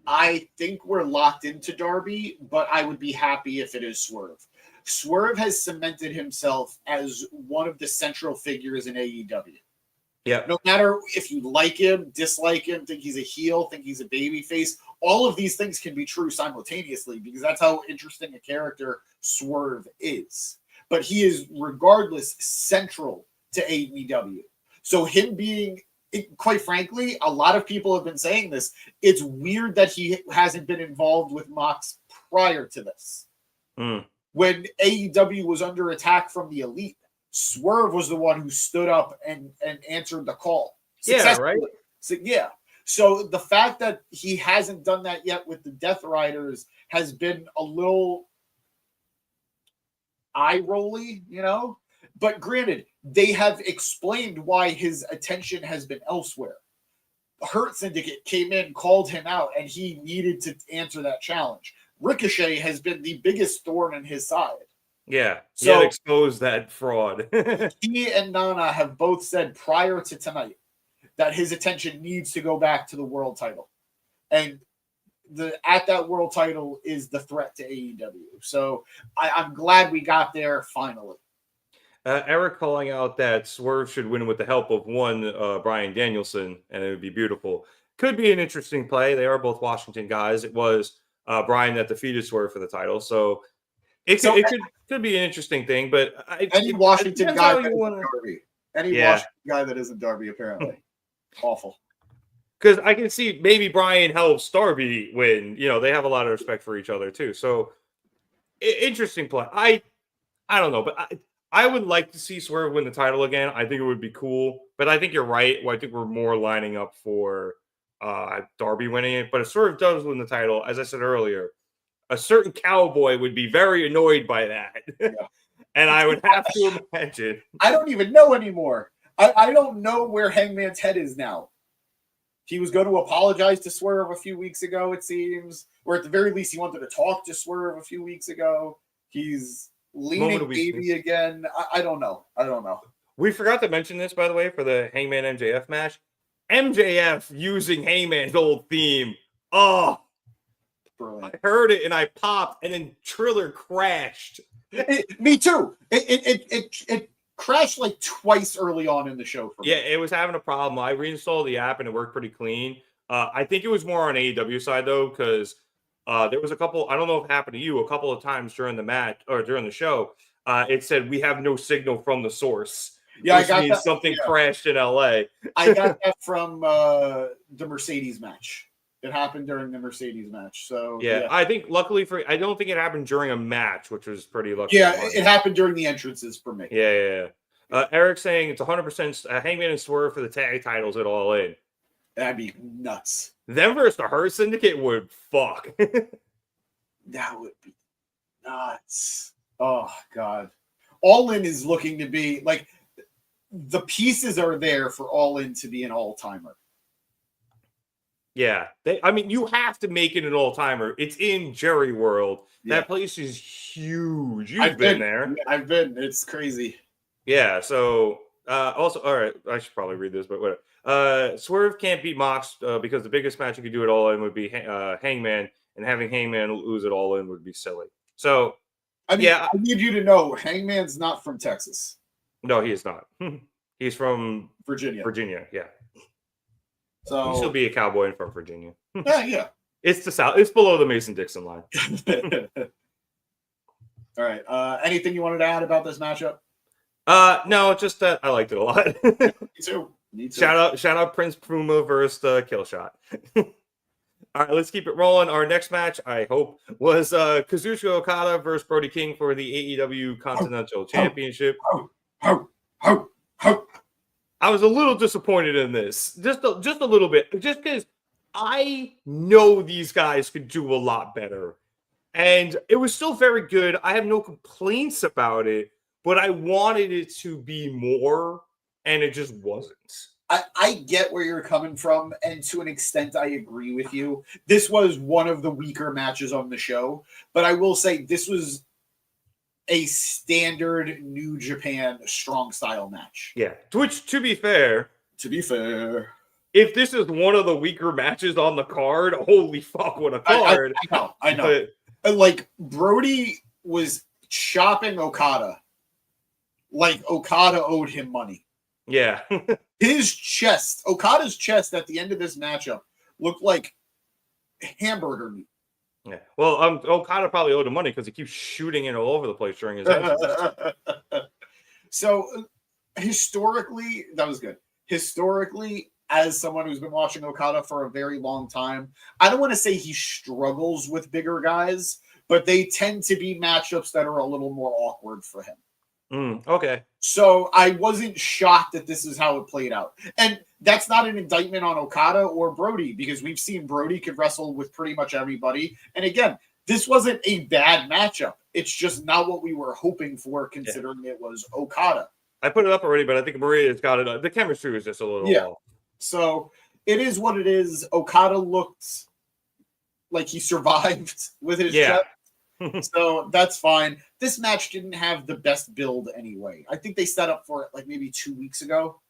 I think we're locked into Darby, but I would be happy if it is Swerve. Swerve has cemented himself as one of the central figures in AEW.
Yeah.
No matter if you like him, dislike him, think he's a heel, think he's a babyface, all of these things can be true simultaneously because that's how interesting a character Swerve is. but he is regardless central to AEW. So him being, quite frankly, a lot of people have been saying this. It's weird that he hasn't been involved with Mox prior to this. When AEW was under attack from the Elite, Swerve was the one who stood up and answered the call.
Yeah, right?
So, yeah. So the fact that he hasn't done that yet with the Death Riders has been a little eye-rolly, you know? But granted, they have explained why his attention has been elsewhere. Hurt Syndicate came in, called him out, and he needed to answer that challenge. Ricochet has been the biggest thorn in his side.
Yeah,
so
he had exposed that fraud.
He and Nana have both said prior to tonight that his attention needs to go back to the world title. And at that world title is the threat to AEW. So I'm glad we got there finally.
Eric calling out that Swerve should win with the help of one Bryan Danielson, and it would be beautiful. Could be an interesting play. They are both Washington guys. It was Bryan that defeated Swerve for the title. So it could be an interesting thing. But
any Washington guy that isn't
wanna...
Darby. Any Washington guy that isn't Darby, apparently. Awful.
Because I can see maybe Bryan helps Darby win. You know, they have a lot of respect for each other too. So interesting play. I don't know, but I would like to see Swerve win the title again. I think it would be cool. But I think you're right. I think we're more lining up for Darby winning it. But if Swerve does win the title, as I said earlier, a certain cowboy would be very annoyed by that. Yeah. And I would have to imagine.
I don't even know anymore. I don't know where Hangman's head is now. He was going to apologize to Swerve a few weeks ago, it seems. Or at the very least, he wanted to talk to Swerve a few weeks ago. He's leaning baby again. I don't know.
We forgot to mention this, by the way, for the Hangman MJF match. MJF using Hangman's old theme. Oh, brilliant. I heard it and I popped, and then Triller crashed.
Me too. It crashed like twice early on in the show for me.
Yeah, it was having a problem. I reinstalled the app and it worked pretty clean. I think it was more on AEW side though, because there was a couple, I don't know if it happened to you, a couple of times during the match or during the show. It said we have no signal from the source.
Yeah,
which means something crashed in LA.
I got that from the Mercedes match. It happened during the Mercedes match. So
yeah, I think luckily I don't think it happened during a match, which was pretty lucky.
Yeah, it happened during the entrances for me.
Yeah. Eric saying it's 100% Hangman and Swerve for the tag titles at All In.
That'd be nuts.
Them versus the Hurt Syndicate would fuck.
That would be nuts. Oh God, All In is looking to be like the pieces are there for All In to be an all-timer.
Yeah, you have to make it an all-timer. It's in Jerry World. Yeah. That place is huge. You've been there.
I've been. It's crazy.
Yeah, so also, all right, I should probably read this, but whatever. Swerve can't beat Mox because the biggest match you could do it all in would be Hangman, and having Hangman lose it all in would be silly. So,
I need you to know, Hangman's not from Texas.
No, he is not. He's from
Virginia,
yeah.
So
he still be a cowboy from Virginia.
Yeah.
It's the South. It's below the Mason-Dixon line.
All right. Anything you wanted to add about this matchup?
No, just that I liked it a lot.
Me too.
Shout out Prince Puma versus Killshot. All right, let's keep it rolling. Our next match, I hope, was Kazuchika Okada versus Brody King for the AEW Continental Championship. I was a little disappointed in this, just a little bit, just because I know these guys could do a lot better, and it was still very good. I have no complaints about it, but I wanted it to be more, and it just wasn't.
I get where you're coming from, and to an extent, I agree with you. This was one of the weaker matches on the show, but I will say this was a standard New Japan strong style match.
Yeah, which, to be fair, if this is one of the weaker matches on the card, holy fuck, what a card!
I know. But, like, Brody was chopping Okada like Okada owed him money.
Yeah.
Okada's chest at the end of this matchup looked like hamburger meat.
Yeah. Well, Okada probably owed him money because he keeps shooting it all over the place during his entrance.
So historically, that was good. Historically, as someone who's been watching Okada for a very long time, I don't want to say he struggles with bigger guys, but they tend to be matchups that are a little more awkward for him.
Okay.
So I wasn't shocked that this is how it played out. And that's not an indictment on Okada or Brody, because we've seen Brody could wrestle with pretty much everybody. And again, this wasn't a bad matchup. It's just not what we were hoping for, considering it was Okada.
I put it up already, but I think Maria's got it. The chemistry was just a little off.
So it is what it is. Okada looked like he survived with his chest. So that's fine. This match didn't have the best build anyway. I think they set up for it like maybe 2 weeks ago,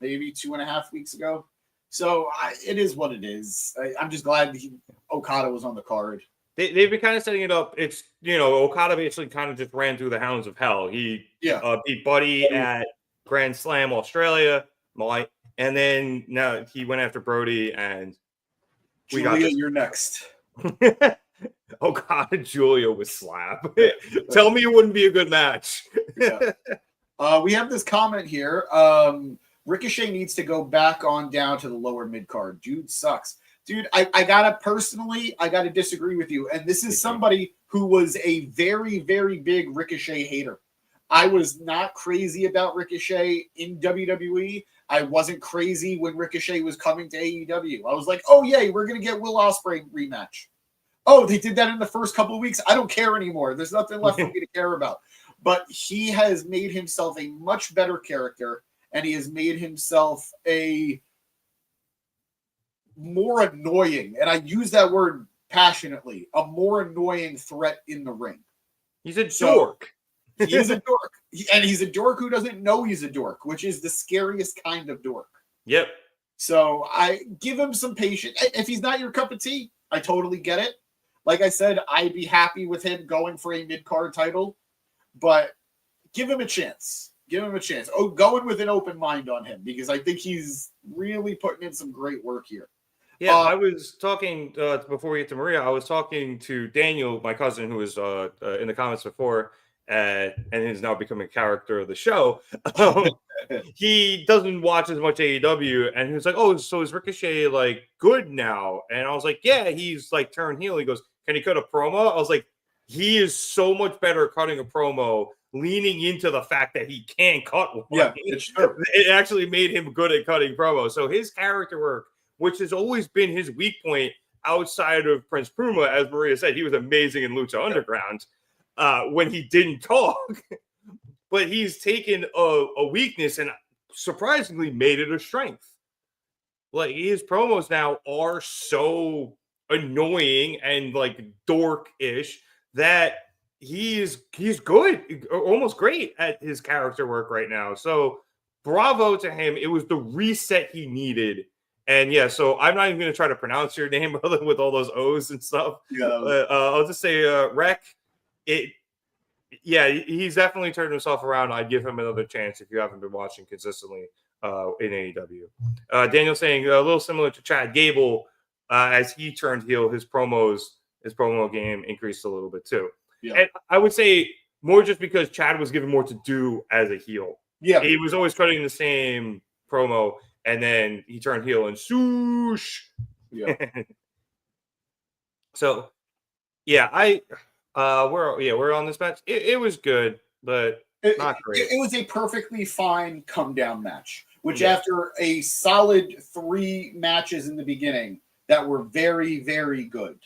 maybe 2.5 weeks ago. So it is what it is. I'm just glad Okada was on the card.
They've been kind of setting it up. It's, Okada basically kind of just ran through the hounds of hell. He beat Buddy at Grand Slam Australia, and then now he went after Brody, and
Julia, you're next.
Okada Julia with slap. Tell me it wouldn't be a good match.
We have this comment here. Ricochet needs to go back on down to the lower mid card. Dude sucks. Dude, I gotta disagree with you. And this is somebody who was a very, very big Ricochet hater. I was not crazy about Ricochet in WWE. I wasn't crazy when Ricochet was coming to AEW. I was like, oh yay, we're gonna get Will Ospreay rematch. Oh, they did that in the first couple of weeks. I don't care anymore. There's nothing left for me to care about. But he has made himself a much better character, and he has made himself a more annoying, and I use that word passionately, a more annoying threat in the ring.
He's a dork.
He is a dork. And he's a dork who doesn't know he's a dork, which is the scariest kind of dork.
Yep.
So I give him some patience. If he's not your cup of tea, I totally get it. Like I said, I'd be happy with him going for a mid-card title, but give him a chance. Give him a chance. Oh, going with an open mind on him, because I think he's really putting in some great work here.
Yeah, I was talking before we get to Maria. I was talking to Daniel, my cousin, who was in the comments before, and is now becoming a character of the show. He doesn't watch as much AEW, and he was like, "Oh, so is Ricochet like good now?" And I was like, "Yeah, he's like turned heel." He goes, "Can he cut a promo?" I was like, "He is so much better cutting a promo, leaning into the fact that he can cut one."
Yeah, it's true.
It actually made him good at cutting promos. So his character work, which has always been his weak point outside of Prince Puma, as Maria said, he was amazing in Lucha Underground when he didn't talk. But he's taken a weakness and surprisingly made it a strength. Like, his promos now are so annoying and like dork-ish that he's good, almost great at his character work right now. So bravo to him. It was the reset he needed. And yeah, so I'm not even going to try to pronounce your name with all those O's and stuff. Yeah. I'll just say Rec. Yeah, he's definitely turned himself around. I'd give him another chance if you haven't been watching consistently in AEW. Daniel saying a little similar to Chad Gable, as he turned heel, his promo game increased a little bit too. Yeah. And I would say more just because Chad was given more to do as a heel. Yeah, he was always cutting the same promo, and then he turned heel and swoosh. Yeah. So, yeah, we're on this match. It was good, but not great.
It was a perfectly fine come down match, which after a solid 3 matches in the beginning that were very, very good,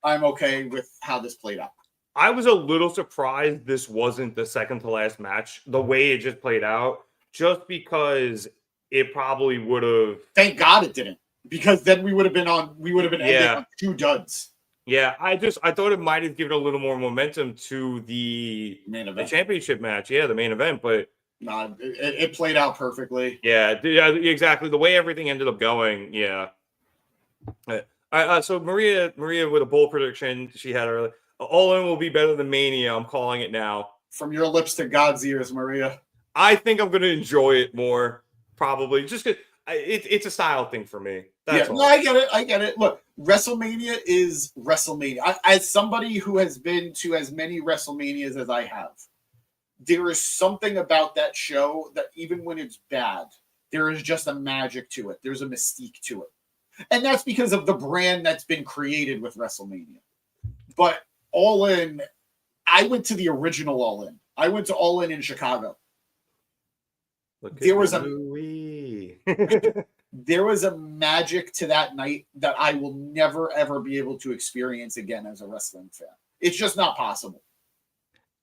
I'm okay with how this played out.
I was a little surprised this wasn't the second to last match, the way it just played out, just because it probably would have.
Thank God it didn't, because then we would have been ending on 2 duds.
Yeah, I thought it might have given a little more momentum to the main event, the championship match. Yeah, the main event, but
no, it played out perfecly.
Yeah, exactly. The way everything ended up going. Yeah. So Maria with a bold prediction she had earlier. All In will be better than Mania. I'm calling it now.
From your lips to God's ears, Maria.
I think I'm going to enjoy it more, probably, just because it's a style thing for me. That's all.
No, I get it. Look, WrestleMania is WrestleMania. As somebody who has been to as many WrestleManias as I have, there is something about that show that even when it's bad, there is just a magic to it. There's a mystique to it. And that's because of the brand that's been created with WrestleMania. But All In, I went to the original All In. I went to All In Chicago. There was a magic to that night that I will never, ever be able to experience again as a wrestling fan. It's just not possible.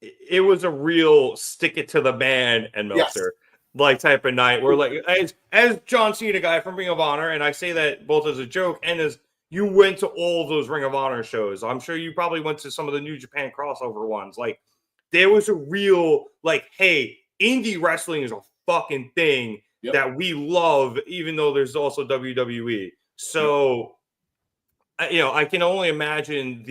It was a real stick it to the man and Meltzer like type of night where, like, as John Cena guy from Ring of Honor, and I say that both as a joke and as you went to all those Ring of Honor shows. I'm sure you probably went to some of the New Japan crossover ones. Like, there was a real, like, hey, indie wrestling is a fucking thing that we love, even though there's also WWE. So, I can only imagine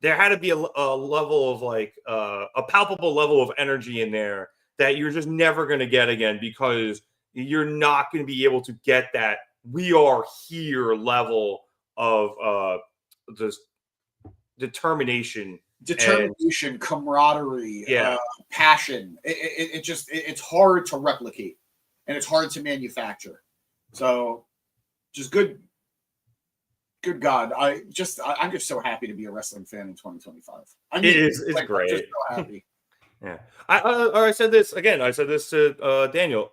there had to be a level of, like, a palpable level of energy in there that you're just never going to get again, because you're not going to be able to get that we are here level of just determination,
camaraderie, passion. It's hard to replicate, and it's hard to manufacture. So, just good God, I'm just so happy to be a wrestling fan in 2025.
It's great.
I'm just so happy.
Yeah, I said this again. I said this to Daniel.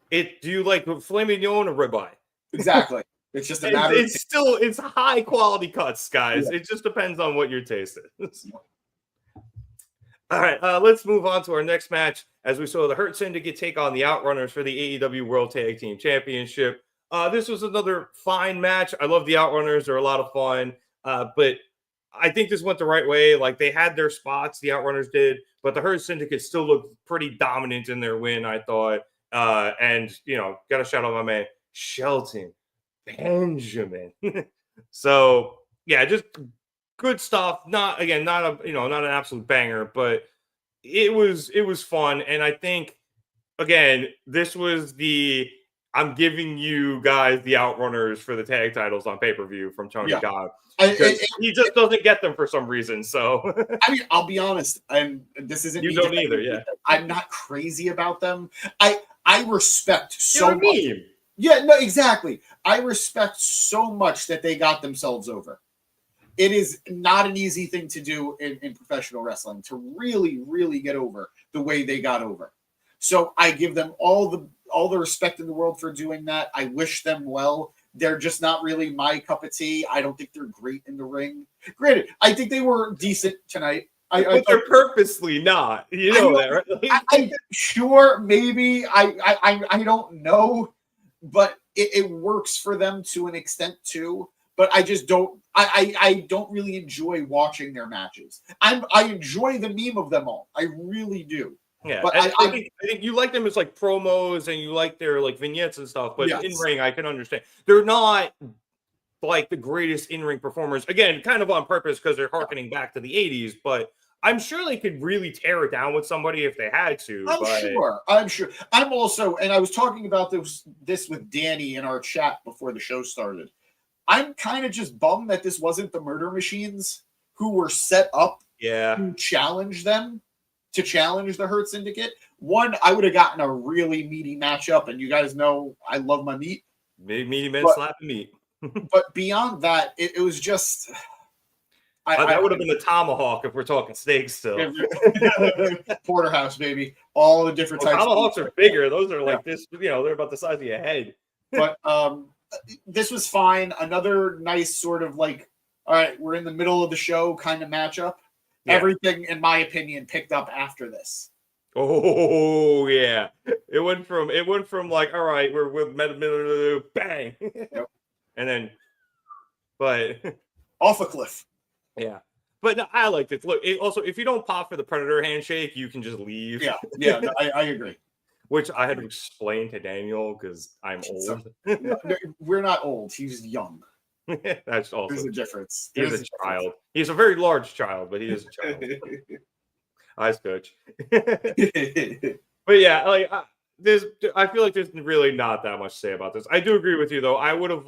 Do you like filet mignon or ribeye?
Exactly. It's just a matter.
It's high quality cuts, guys. Yeah. It just depends on what your taste is. All right, let's move on to our next match. As we saw the Hurt Syndicate take on the Outrunners for the AEW World Tag Team Championship. This was another fine match. I love the Outrunners; they're a lot of fun. But I think this went the right way. Like, they had their spots, the Outrunners did, but the Hurt Syndicate still looked pretty dominant in their win, I thought. And got to shout out my man Shelton Benjamin. So yeah, just good stuff. Not an absolute banger, but it was fun. And I think, again, this was I'm giving you guys the Outrunners for the tag titles on pay-per-view from Tony Khan. He just doesn't get them for some reason. So
I mean, I'll be honest, and this isn't
you don't either. Yeah,
I'm not crazy about them. I respect so much.
Meme.
Yeah, no, exactly. I respect so much that they got themselves over. It is not an easy thing to do in professional wrestling, to really, really get over the way they got over. So I give them all the respect in the world for doing that. I wish them well. They're just not really my cup of tea. I don't think they're great in the ring. Granted, I think they were decent tonight.
But they're purposely not. You know that, right?
I'm sure, maybe. I don't know. But it works for them to an extent too. But I just don't. I don't really enjoy watching their matches. I enjoy the meme of them all. I really do.
Yeah,
but
I think you like them as like promos and you like their like vignettes and stuff. But in ring, I can understand they're not like the greatest in ring performers. Again, kind of on purpose because they're harkening back to the '80s. But I'm sure they could really tear it down with somebody if they had to.
I'm sure. I'm also, and I was talking about this with Danny in our chat before the show started. I'm kind of just bummed that this wasn't the Murder Machines who were set up to challenge them, to challenge the Hurt Syndicate. One, I would have gotten a really meaty matchup, and you guys know I love my meat.
Meaty men slapping meat.
But beyond that, it was just...
that would have been the tomahawk if we're talking steaks still.
Porterhouse, baby. All the different types.
Tomahawks are bigger. Those are like this, they're about the size of your head.
But this was fine. Another nice sort of like, all right, we're in the middle of the show kind of matchup. Yeah. Everything, in my opinion, picked up after this.
Oh yeah. It went from like, all right, we're with bang.
Yep.
And then
off a cliff.
Yeah, but no, I like this. Look, also, if you don't pop for the Predator handshake, you can just leave.
Yeah, no, I agree.
Which I had to explain to Daniel because I'm old.
We're not old. He's young.
That's also
there's a difference.
He's a child. He's a very large child, but he is a child. Ice coach. But yeah, like I feel like there's really not that much to say about this. I do agree with you though. I would have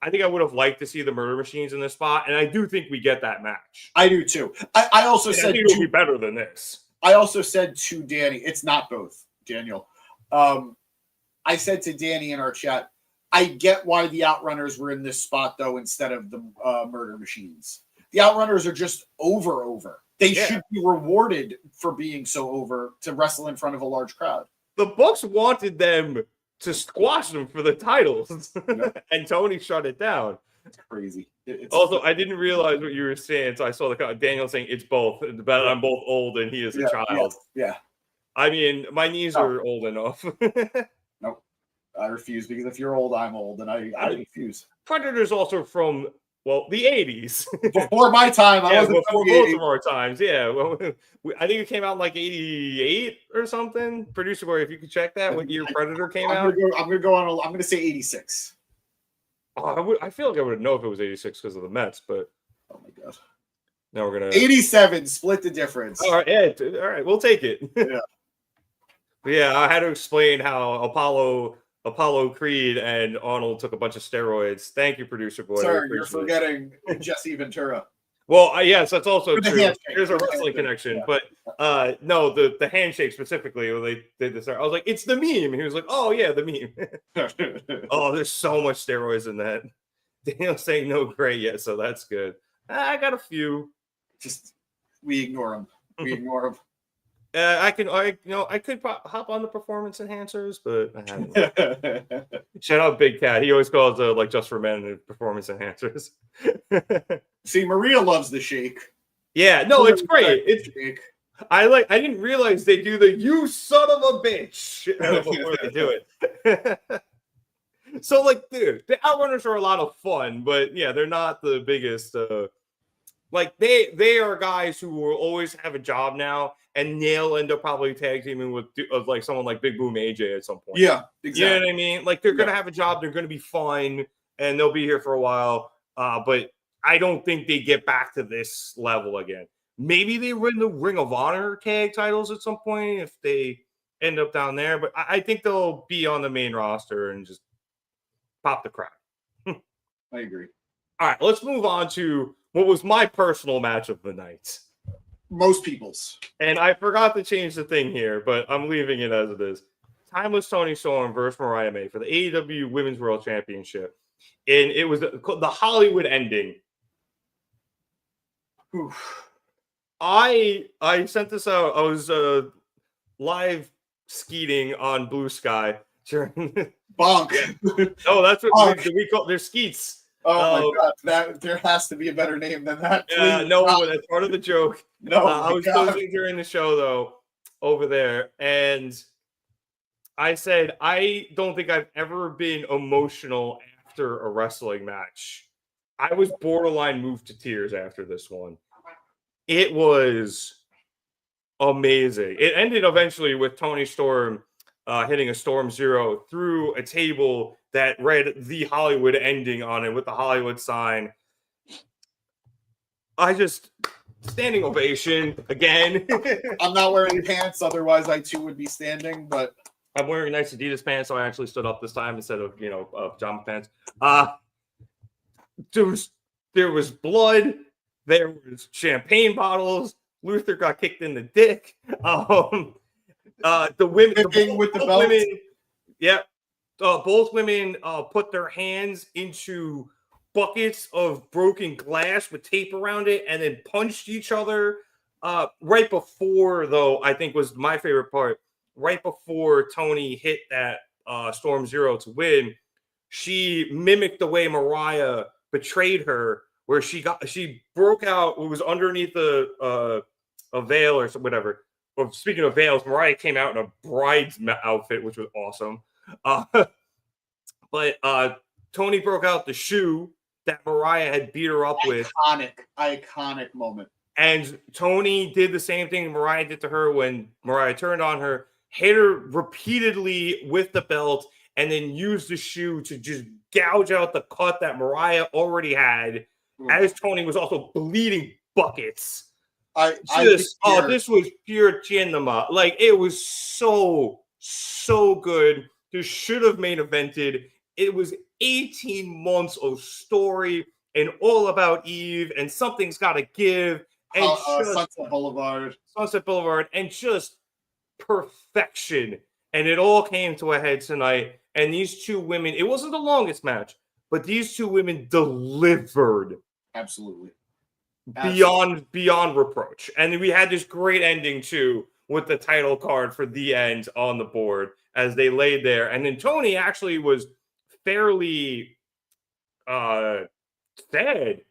I think I would have liked to see the Murder Machines in this spot, and I do think we get that match.
I do too. I also said
I think it'll be better than this.
I also said to Danny, it's not both, Daniel. I said to Danny in our chat, I get why the Outrunners were in this spot though instead of the Murder Machines. The Outrunners are just over. They should be rewarded for being so over to wrestle in front of a large crowd.
The Bucks wanted them to squash them for the titles, and Tony shut it down.
It's crazy.
Also, I didn't realize what you were saying, so I saw Daniel saying it's both. But I'm both old and he is a child.
Yeah.
I mean, my knees are old enough.
Nope. I refuse because if you're old, I'm old, and I refuse.
Predator's also from the 80s.
Before my time, I wasn't
before both of our times. Yeah, well, I think it came out in like 88 or something. Producer boy, if you could check that, what year Predator came out?
I'm gonna say 86.
I feel like I would know if it was 86 because of the Mets, but
oh my god.
Now we're gonna
87, split the difference.
All right, all right, we'll take it.
Yeah.
But yeah, I had to explain how Apollo Creed and Arnold took a bunch of steroids. Thank you, producer boy.
Sorry, you're forgetting Jesse Ventura.
Well, yes, that's also true. There's a
The
wrestling connection, but no, the handshake specifically when they did this. I was like, it's the meme. He was like, oh yeah, the meme. Oh, there's so much steroids in that. Daniel's saying no great yet, so that's good. I got a few.
Just we ignore them. We ignore them.
I could hop on the performance enhancers, but I haven't. Shout out Big Cat. He always calls like just for men performance enhancers.
See, Maria loves the shake.
Yeah, no, it's great. It's
shake.
I didn't realize they do the "you son of a bitch" before they do it. So, like, dude, the Outrunners are a lot of fun, but yeah, they're not the biggest. Like they are guys who will always have a job now, and they'll end up probably tag teaming with like someone like Big Boom AJ at some point.
Yeah, exactly.
You know what I mean? Like they're gonna have a job, they're gonna be fun, and they'll be here for a while. But I don't think they get back to this level again. Maybe they win the Ring of Honor tag titles at some point if they end up down there. But I think they'll be on the main roster and just pop the crowd.
I agree.
All right, let's move on to what was my personal match of the night.
Most people's.
And I forgot to change the thing here, but I'm leaving it as it is. Timeless Toni Storm versus Mariah May for the AEW Women's World Championship. And it was the Hollywood ending.
Oof.
I sent this out. I was live skeeting on Blue Sky during
Bonk.
Oh, that's what we call their skeets.
Oh my god, there has to be a better name than that.
No, that's part of the joke.
No,
I was posing during the show though over there, and I said I don't think I've ever been emotional after a wrestling match. I was borderline moved to tears after this one. It was amazing. It ended eventually with Toni Storm hitting a Storm Zero through a table that read the Hollywood ending on it with the Hollywood sign. I just standing ovation again.
I'm not wearing pants, otherwise I too would be standing, but
I'm wearing nice Adidas pants, so I actually stood up this time instead of pajama pants. There was blood, there was champagne bottles, Luther got kicked in the dick. The women
with the belt.
Women, yeah. Both women put their hands into buckets of broken glass with tape around it and then punched each other. Right before, though, I think was my favorite part, right before Toni hit that Storm Zero to win, she mimicked the way Mariah betrayed her, where she broke out what was underneath a veil or whatever. Well, speaking of veils, Mariah came out in a bride's outfit, which was awesome. But Toni broke out the shoe that Mariah had beat her up with.
Iconic moment.
And Toni did the same thing Mariah did to her when Mariah turned on her, hit her repeatedly with the belt, and then used the shoe to just gouge out the cut that Mariah already had, as Toni was also bleeding buckets. This was pure chinema. Like, it was so good. This should have main evented. it was 18 months of story and all about Eve and something's got to give. And Sunset Boulevard, and just perfection. And it all came to a head tonight. And these two women, it wasn't the longest match, but these two women delivered.
Absolutely.
Beyond reproach. And we had this great ending too with the title card for the end on the board as they laid there. And then Toni actually was fairly sad.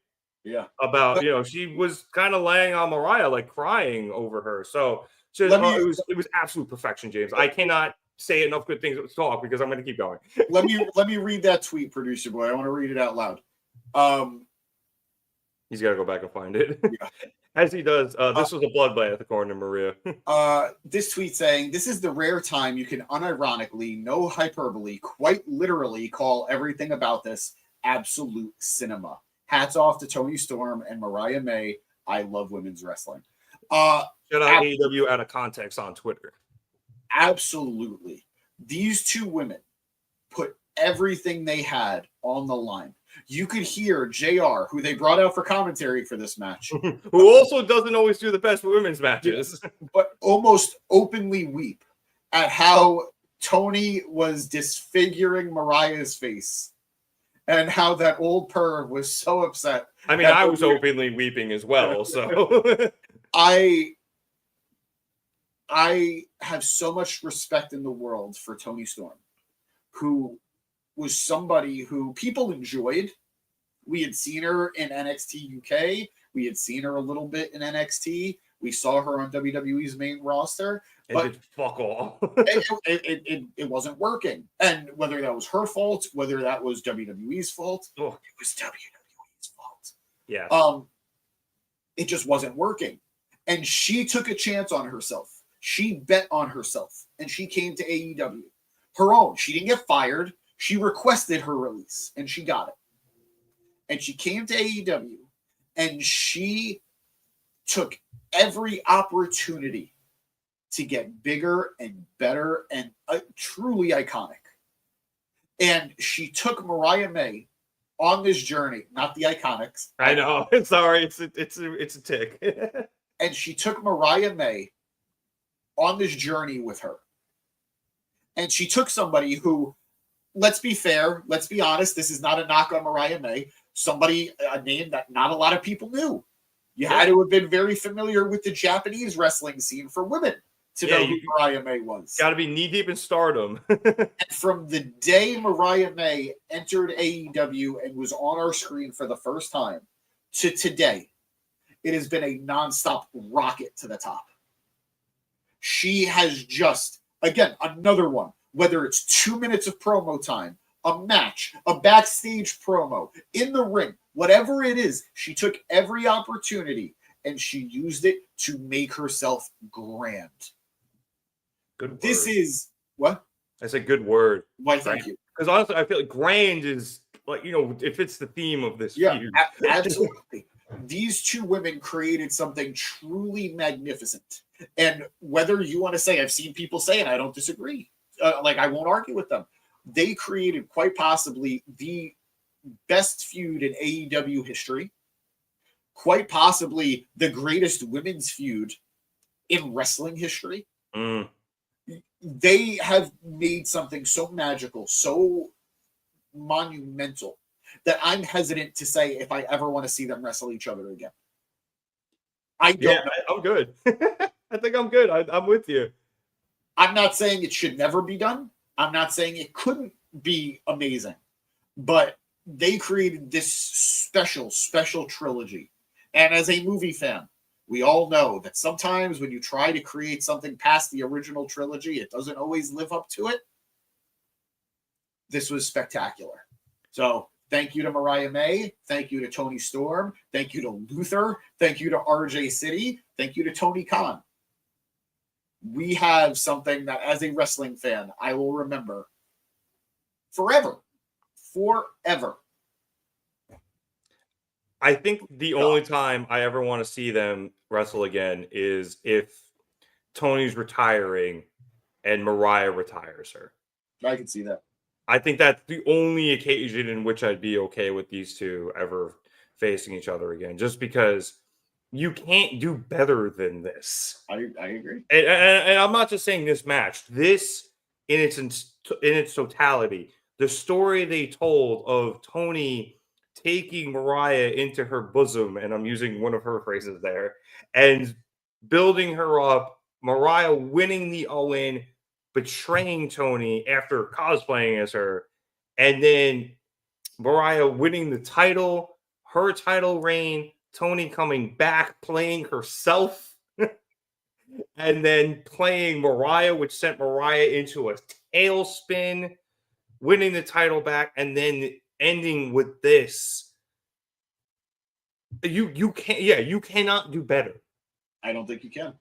Yeah.
About, she was kind of laying on Mariah, like crying over her. So it was absolute perfection, James. I cannot say enough good things to talk because I'm going to keep going.
let me read that tweet, producer boy. I want to read it out loud.
He's got to go back and find it.
Yeah.
As he does. This was a bloodbath, according to Maria.
This tweet saying, "This is the rare time you can unironically, no hyperbole, quite literally call everything about this absolute cinema. Hats off to Toni Storm and Mariah May. I love women's wrestling."
Shout out AEW out of context on Twitter.
Absolutely. These two women put everything they had on the line. You could hear JR, who they brought out for commentary for this match.
Who also doesn't always do the best women's matches.
But almost openly weep at how Toni was disfiguring Mariah's face. And how that old perv was so upset.
I mean, I was openly weeping as well. So
I have so much respect in the world for Toni Storm, who was somebody who people enjoyed. We had seen her in NXT UK. We had seen her a little bit in NXT. We saw her on WWE's main roster. But
fuck all.
it wasn't working. And whether that was her fault, whether that was WWE's fault, it was WWE's fault.
Yeah.
It just wasn't working. And she took a chance on herself. She bet on herself. And she came to AEW. Her own. She didn't get fired. She requested her release. And she got it. And she came to AEW. And she took every opportunity to get bigger and better and truly iconic. And she took Mariah May on this journey, not the Iconics.
I know. Sorry, it's a tick.
And she took Mariah May on this journey with her. And she took somebody who, let's be fair, let's be honest, this is not a knock on Mariah May, a name that not a lot of people knew. You had to have been very familiar with the Japanese wrestling scene for women to know who Mariah May was.
Got to be knee-deep in stardom.
And from the day Mariah May entered AEW and was on our screen for the first time to today, it has been a nonstop rocket to the top. She has just, again, another one, whether it's 2 minutes of promo time, a match, a backstage promo, in the ring, whatever it is, she took every opportunity and she used it to make herself grand.
Good word.
This is what?
That's a good word.
Why, thank you.
Because honestly, I feel like grand is like, it fits the theme of this feud.
Absolutely. These two women created something truly magnificent. And whether you want to say, I've seen people say it, I don't disagree. I won't argue with them. They created quite possibly the best feud in AEW history, quite possibly the greatest women's feud in wrestling history.
Mm.
They have made something so magical, so monumental, that I'm hesitant to say if I ever want to see them wrestle each other again. I don't.
Yeah, I'm good. I think I'm good. I'm with you.
I'm not saying it should never be done. I'm not saying it couldn't be amazing, but they created this special trilogy. And as a movie fan, we all know that sometimes when you try to create something past the original trilogy, it doesn't always live up to it. This was spectacular. So thank you to Mariah May. Thank you to Toni Storm. Thank you to Luther. Thank you to RJ City. Thank you to Tony Khan. We have something that, as a wrestling fan, I will remember forever. Forever.
I think the only time I ever want to see them wrestle again is if Tony's retiring and Mariah retires her.
I can see that.
I think that's the only occasion in which I'd be okay with these two ever facing each other again, just because you can't do better than this.
I agree.
And I'm not just saying this match. This in its totality, the story they told of Toni taking Mariah into her bosom, and I'm using one of her phrases there, and building her up, Mariah winning the Owen, betraying Toni after cosplaying as her, and then Mariah winning the title, her title reign, Toni coming back, playing herself, and then playing Mariah, which sent Mariah into a tailspin, winning the title back, and then ending with this. You cannot do better.
I don't think you can.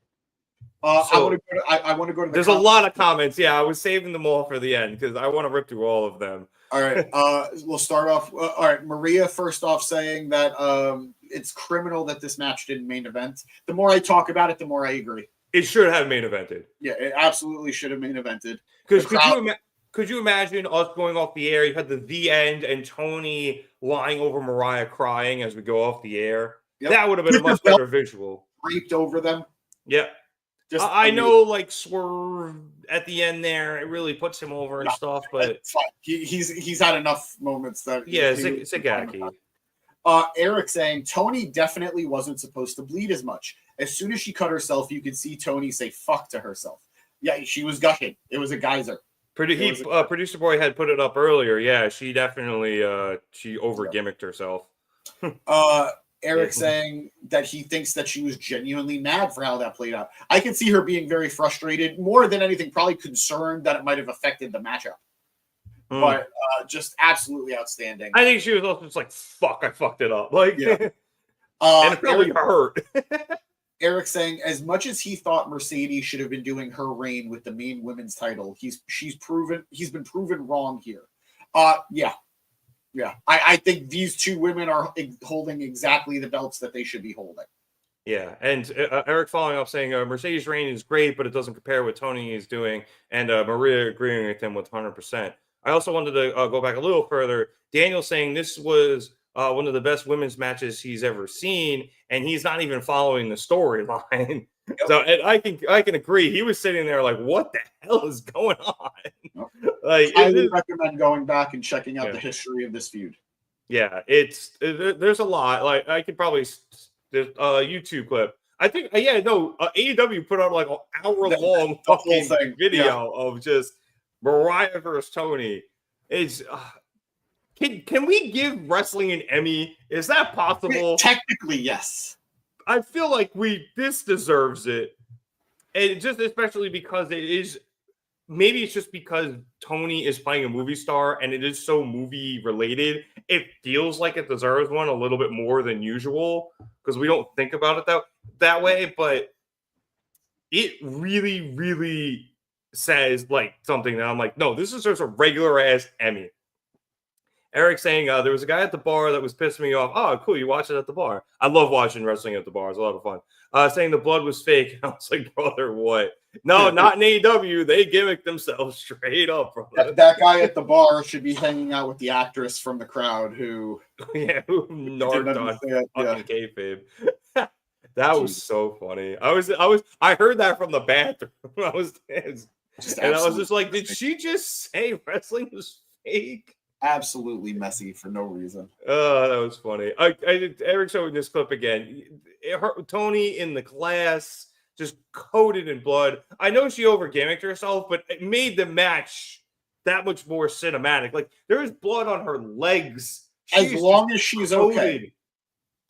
So,
I want to go to the.
There's a lot of comments. Yeah, I was saving them all for the end because I want to rip through all of them.
All right. We'll start off. All right. Maria, first off, saying that it's criminal that this match didn't main event. The more I talk about it, the more I agree.
It should have main evented.
Yeah, it absolutely should have main evented.
Because could you imagine us going off the air? You had the end and Toni lying over Mariah crying as we go off the air. Yep. That would have been a much better visual.
Draped over them.
Yep. I know, like Swerve at the end there, it really puts him over and stuff, but
it's fine. He's had enough moments that
Zagaki.
Eric saying Toni definitely wasn't supposed to bleed as much. As soon as she cut herself, you could see Toni say "fuck" to herself. Yeah, she was gushing. It was a geyser.
Producer Boy had put it up earlier. Yeah, she definitely she over gimmicked herself.
Eric saying that he thinks that she was genuinely mad for how that played out. I can see her being very frustrated, more than anything, probably concerned that it might have affected the matchup. But just absolutely outstanding.
I think she was also just like, "Fuck, I fucked it up." Like, and it probably hurt.
Eric saying, as much as he thought Mercedes should have been doing her reign with the main women's title, he's been proven wrong here. Yeah. I think these two women are holding exactly the belts that they should be holding.
Yeah, and Eric following up saying Mercedes' reign is great, but it doesn't compare what Toni is doing, and Maria agreeing with him with 100%. I also wanted to go back a little further. Daniel saying this was one of the best women's matches he's ever seen, and he's not even following the storyline. Yep. So, and I can agree. He was sitting there like, "What the hell is going on?"
Yep.
Like,
I would recommend going back and checking out the history of this feud.
Yeah, there's a lot. Like, I could probably there's a YouTube clip. I think AEW put out like an hour-long fucking video of just Mariah versus Toni. It's can we give wrestling an Emmy? Is that possible?
Technically, yes.
I feel like this deserves it, and just especially because it is. Maybe it's just because Toni is playing a movie star and it is so movie related. It feels like it deserves one a little bit more than usual because we don't think about it that way. But it really, really says like something that I'm like, no, this is just a regular ass Emmy. Eric saying there was a guy at the bar that was pissing me off. Oh, cool. You watch it at the bar. I love watching wrestling at the bar. It's a lot of fun. Saying the blood was fake. I was like, brother, what? No, not in AEW. They gimmick themselves straight up, brother.
That guy at the bar should be hanging out with the actress from the crowd who
narked on fucking kayfabe. That was so funny. I heard that from the bathroom. I was just like, did she just say wrestling was fake?
Absolutely messy for no reason.
Oh, that was funny. Eric showing this clip again. Toni in the class, just coated in blood. I know she over gimmicked herself, but it made the match that much more cinematic. Like there's blood on her legs.
As long as she's okay.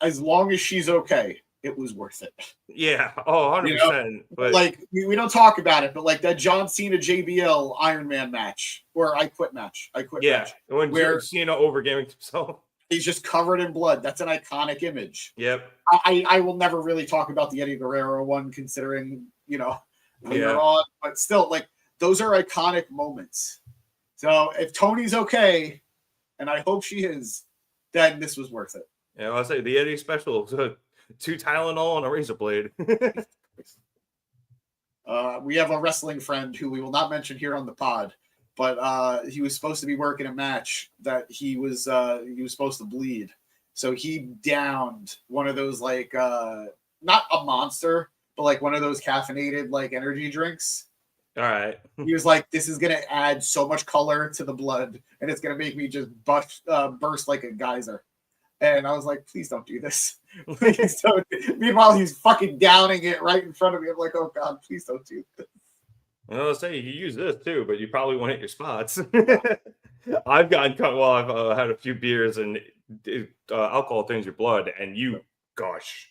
As long as she's okay, it was worth it.
Yeah. Oh, 100%. But
like we don't talk about it, but like that John Cena JBL Iron Man match or I Quit match.
Match. When Cena over gimmicked himself.
He's just covered in blood. That's an iconic image.
Yep.
I will never really talk about the Eddie Guerrero one, considering, later on, but still, like, those are iconic moments. So if Toni's okay, and I hope she is, then this was worth it.
Yeah, I'll say the Eddie special, 2 Tylenol and a razor blade.
We have a wrestling friend who we will not mention here on the pod but he was supposed to be working a match that he was supposed to bleed. So he downed one of those like not a monster, but like one of those caffeinated like energy drinks.
All right.
He was like, "This is gonna add so much color to the blood, and it's gonna make me just burst like a geyser." And I was like, "Please don't do this. Please don't." Meanwhile, he's fucking downing it right in front of me. I'm like, "Oh God, please don't do this."
I'll say you use this too, but you probably won't hit your spots. I've gotten cut while I've had a few beers, and alcohol thins your blood, and you, gosh,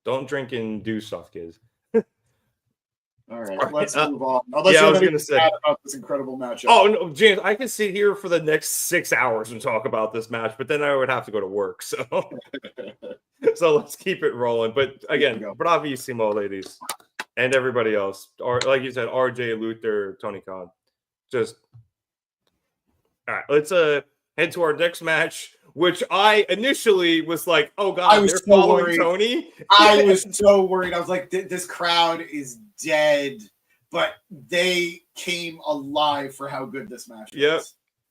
don't drink and do stuff, kids.
All right, let's move on.
I was going to say
about this incredible matchup.
Oh no, James, I can sit here for the next 6 hours and talk about this match, but then I would have to go to work. So, so let's keep it rolling. But again, bravissimo, ladies, and everybody else. Or like you said, RJ, Luther, Tony Khan. Just all right. Let's head to our next match, which I initially was like, "Oh God, they're following Tony."
I was so worried. I was like, "This crowd is dead," but they came alive for how good this match was.
Yep.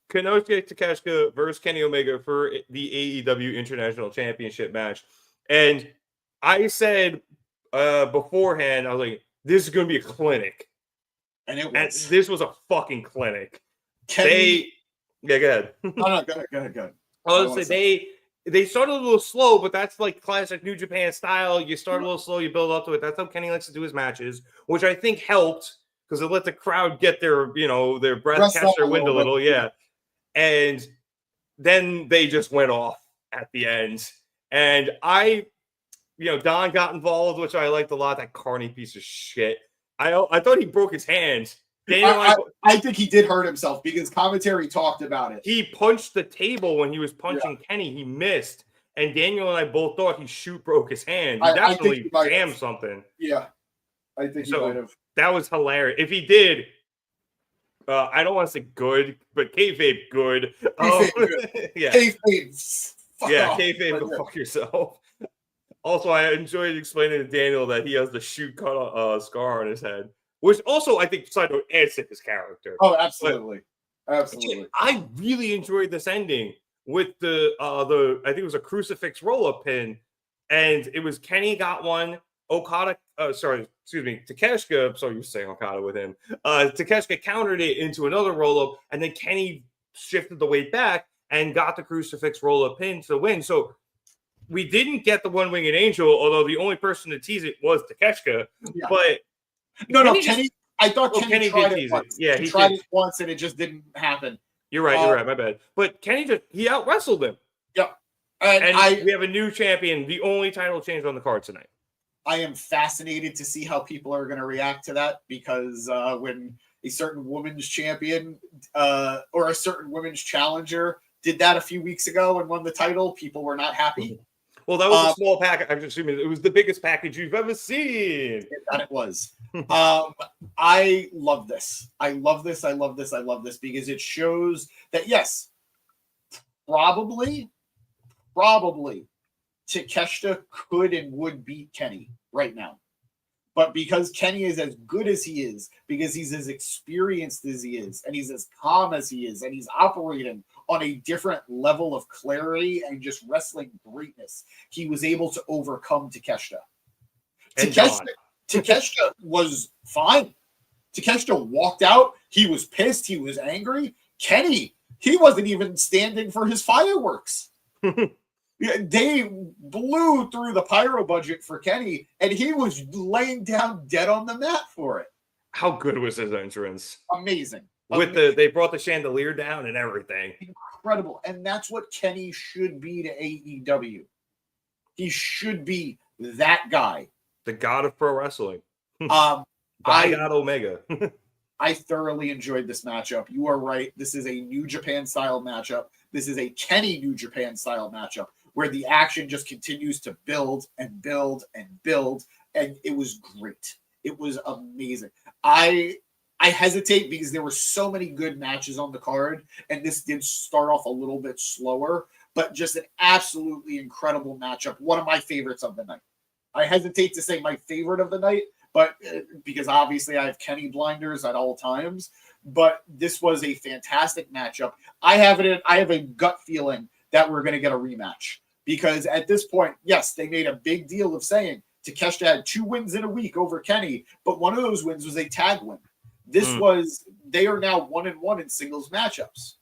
Konosuke Takeshita versus Kenny Omega for the AEW International Championship match. And I said beforehand, I was like, "This is going to be a clinic,"
and it was.
And this was a fucking clinic.
Kenny...
Go ahead.
No, go ahead.
I was say they started a little slow, but that's like classic New Japan style. You start a little slow, you build up to it. That's how Kenny likes to do his matches, which I think helped because it let the crowd get their, their breath, catch their wind a little. Yeah. And then they just went off at the end. And Don got involved, which I liked a lot. That Carney piece of shit. I thought he broke his hand.
I think he did hurt himself because commentary talked about it.
He punched the table when he was punching Kenny. He missed. And Daniel and I both thought he broke his hand. He definitely jammed something.
Yeah. I think he might have.
That was hilarious. If he did, I don't want to say good, but kayfabe good.
Kayfabe
Yeah.
Kayfabe.
Kayfabe, go fuck yourself. Also, I enjoyed explaining to Daniel that he has the shoot scar on his head. Which also, I think, side note, adds to his character.
Oh, absolutely. Absolutely.
I really enjoyed this ending with the I think it was a crucifix roll-up pin. And it was Kenny got one, Takeshita, so you're saying Okada with him. Takeshita countered it into another roll-up, and then Kenny shifted the weight back and got the crucifix roll-up pin to win. So we didn't get the one-winged angel, although the only person to tease it was Takeshita.
Yeah.
But
Kenny. I thought Kenny tried it once.
Yeah,
he tried it once, and it just didn't happen.
You're right. My bad. But Kenny he out wrestled him.
Yep.
And we have a new champion. The only title change on the card tonight.
I am fascinated to see how people are going to react to that because when a certain women's champion or a certain women's challenger did that a few weeks ago and won the title, people were not happy.
Well, that was a small package. I'm assuming it was the biggest package you've ever seen.
That it was. I love this. I love this because it shows that, yes, probably Takeshita could and would beat Kenny right now. But because Kenny is as good as he is, because he's as experienced as he is, and he's as calm as he is, and he's operating on a different level of clarity and just wrestling greatness, he was able to overcome Takeshita. Takeshita was fine. Takeshita walked out. He was pissed. He was angry. Kenny, he wasn't even standing for his fireworks. They blew through the pyro budget for Kenny, and he was laying down dead on the mat for it.
How good was his entrance?
Amazing.
They brought the chandelier down and everything.
Incredible. And that's what Kenny should be to AEW. He should be that guy.
The god of pro wrestling.
God
Omega.
I thoroughly enjoyed this matchup. You are right. This is a New Japan style matchup. This is a Kenny New Japan style matchup where the action just continues to build and build and build. And it was great. It was amazing. I hesitate because there were so many good matches on the card, and this did start off a little bit slower, but just an absolutely incredible matchup. One of my favorites of the night. I hesitate to say my favorite of the night, but because obviously I have Kenny blinders at all times, but this was a fantastic matchup. I have a gut feeling that we're going to get a rematch because at this point, yes, they made a big deal of saying Takeshita had 2 wins in a week over Kenny, but one of those wins was a tag win. They are now 1-1 in singles matchups.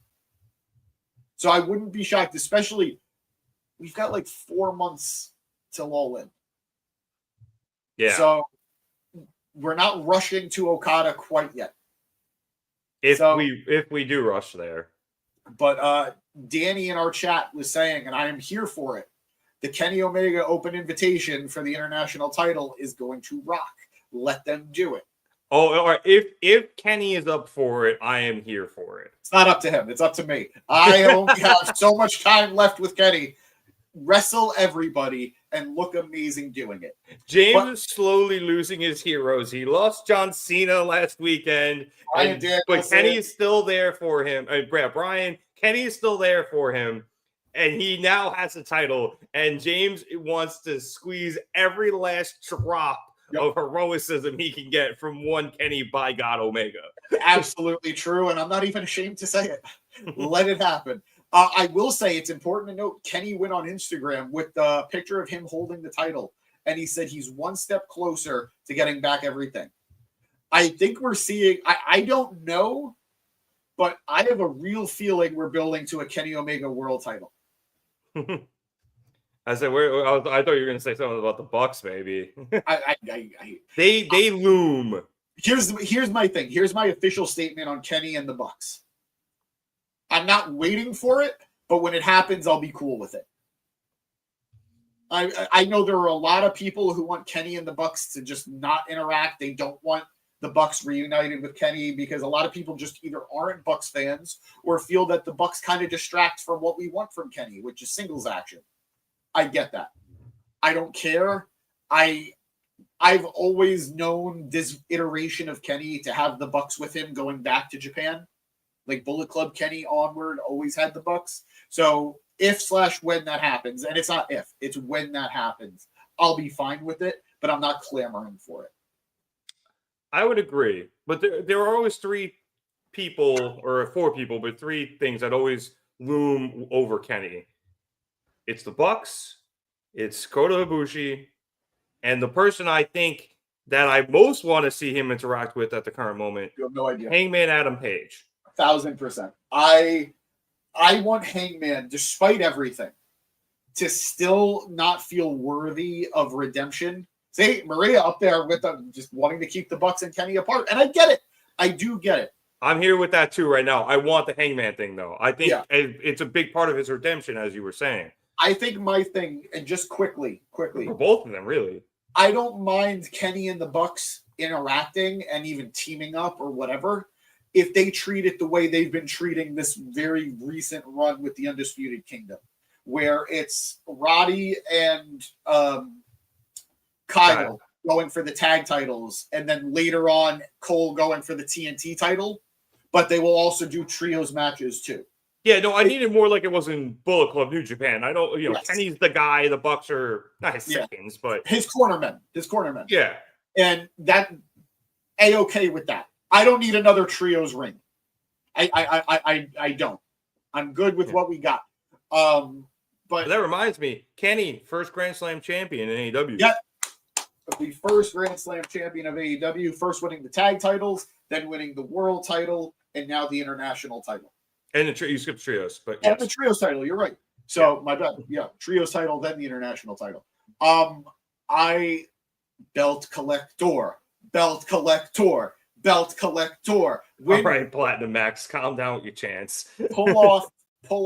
So I wouldn't be shocked, especially we've got like 4 months till All In.
Yeah.
So we're not rushing to Okada quite yet.
If we do rush there.
But Danny in our chat was saying, and I am here for it, the Kenny Omega Open Invitation for the international title is going to rock. Let them do it.
Oh, all right. If Kenny is up for it, I am here for it.
It's not up to him. It's up to me. I only have so much time left with Kenny. Wrestle everybody and look amazing doing it.
James is slowly losing his heroes. He lost John Cena last weekend, but Kenny is still there for him. Brian, Kenny is still there for him, and he now has a title. And James wants to squeeze every last drop of heroicism he can get from one Kenny by God Omega.
Absolutely true, and I'm not even ashamed to say it. Let it happen. I will say it's important to note Kenny went on Instagram with the picture of him holding the title, and he said he's one step closer to getting back everything. I think we're seeing, I don't know, but I have a real feeling we're building to a Kenny Omega world title.
I said, I thought you were going to say something about the Bucks, maybe. They loom.
Here's my thing. Here's my official statement on Kenny and the Bucks. I'm not waiting for it, but when it happens, I'll be cool with it. I know there are a lot of people who want Kenny and the Bucks to just not interact. They don't want the Bucks reunited with Kenny because a lot of people just either aren't Bucks fans or feel that the Bucks kind of distract from what we want from Kenny, which is singles action. I get that. I don't care. I've always known this iteration of Kenny to have the Bucks with him going back to Japan. Like Bullet Club Kenny onward always had the Bucks. So if/when that happens, and it's not if, it's when that happens, I'll be fine with it, but I'm not clamoring for it.
I would agree. But there are always 3 people, or 4 people, but 3 things that always loom over Kenny. It's the Bucks, it's Kota Ibushi, and the person I think that I most want to see him interact with at the current moment,
You have no idea.
Hangman Adam Page.
1,000%. I want Hangman, despite everything, to still not feel worthy of redemption. Say Mariah up there with them, just wanting to keep the Bucks and Kenny apart, and I get it. I do get it.
I'm here with that too right now. I want the Hangman thing though. I think it's a big part of his redemption, as you were saying.
I think my thing, and just quickly,
For both of them, really.
I don't mind Kenny and the Bucks interacting and even teaming up or whatever, if they treat it the way they've been treating this very recent run with the Undisputed Kingdom, where it's Roddy and Kyle going for the tag titles, and then later on Cole going for the TNT title, but they will also do trios matches too.
Yeah, no, I needed more like it was in Bullet Club New Japan. I don't,
Yes.
Kenny's the guy, the Bucks are not his seconds, but
His cornermen.
yeah.
And that A-okay with that. I don't need another trios ring. I don't. I'm good with what we got. But
that reminds me, Kenny, first Grand Slam champion in AEW.
Yeah. The first Grand Slam champion of AEW, first winning the tag titles, then winning the world title, and now the international title.
And you skipped trios, but
And the trios title, you're right. So my bad. Yeah, trios title, then the international title. I belt collector.
All right, Platinum Max, calm down with your chants.
pull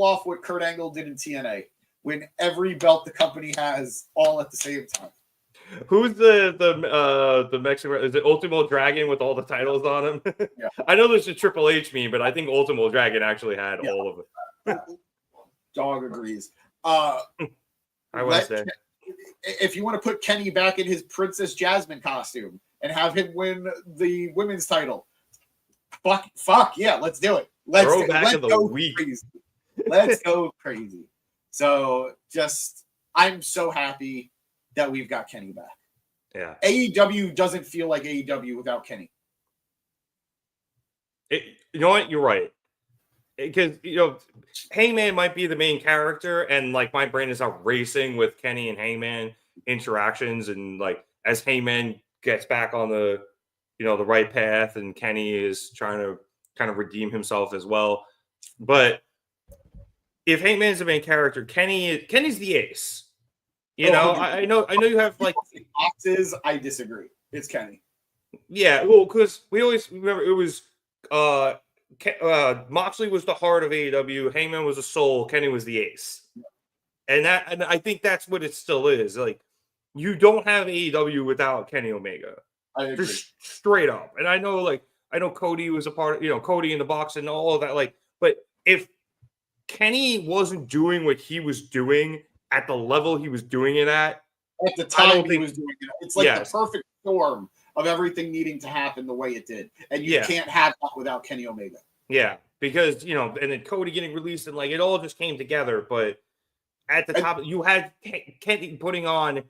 off what Kurt Angle did in TNA. Win every belt the company has all at the same time.
Who's the Mexican? Is it Ultimo Dragon with all the titles on him?
Yeah.
I know there's a Triple H meme, but I think Ultimo Dragon actually had all of it.
Dog agrees.
I would say,
if you want to put Kenny back in his Princess Jasmine costume and have him win the women's title, fuck yeah, let's do it. Let's go crazy. Let's go crazy. So I'm so happy that we've got Kenny back.
Yeah.
AEW doesn't feel like AEW without Kenny.
You know what? You're right. Because, Hangman might be the main character, and, like, my brain is out racing with Kenny and Hangman interactions, and, like, as Hangman gets back on the, the right path, and Kenny is trying to kind of redeem himself as well. But if Hangman's the main character, Kenny's the ace. I know you have, like,
boxes. I disagree. It's Kenny.
Yeah, well, because we always remember it was Moxley was the heart of AEW, Hangman was the soul, Kenny was the ace, and I think that's what it still is. Like, you don't have AEW without Kenny Omega.
I agree.
Just straight up. And I know Cody was a part of, Cody in the box and all of that. Like, but if Kenny wasn't doing what he was doing at the level he was doing it at
the time he was doing it, it's like the perfect storm of everything needing to happen the way it did. And you can't have that without Kenny Omega.
Yeah, because, and then Cody getting released, and, like, it all just came together. But at the top, you had Kenny putting on,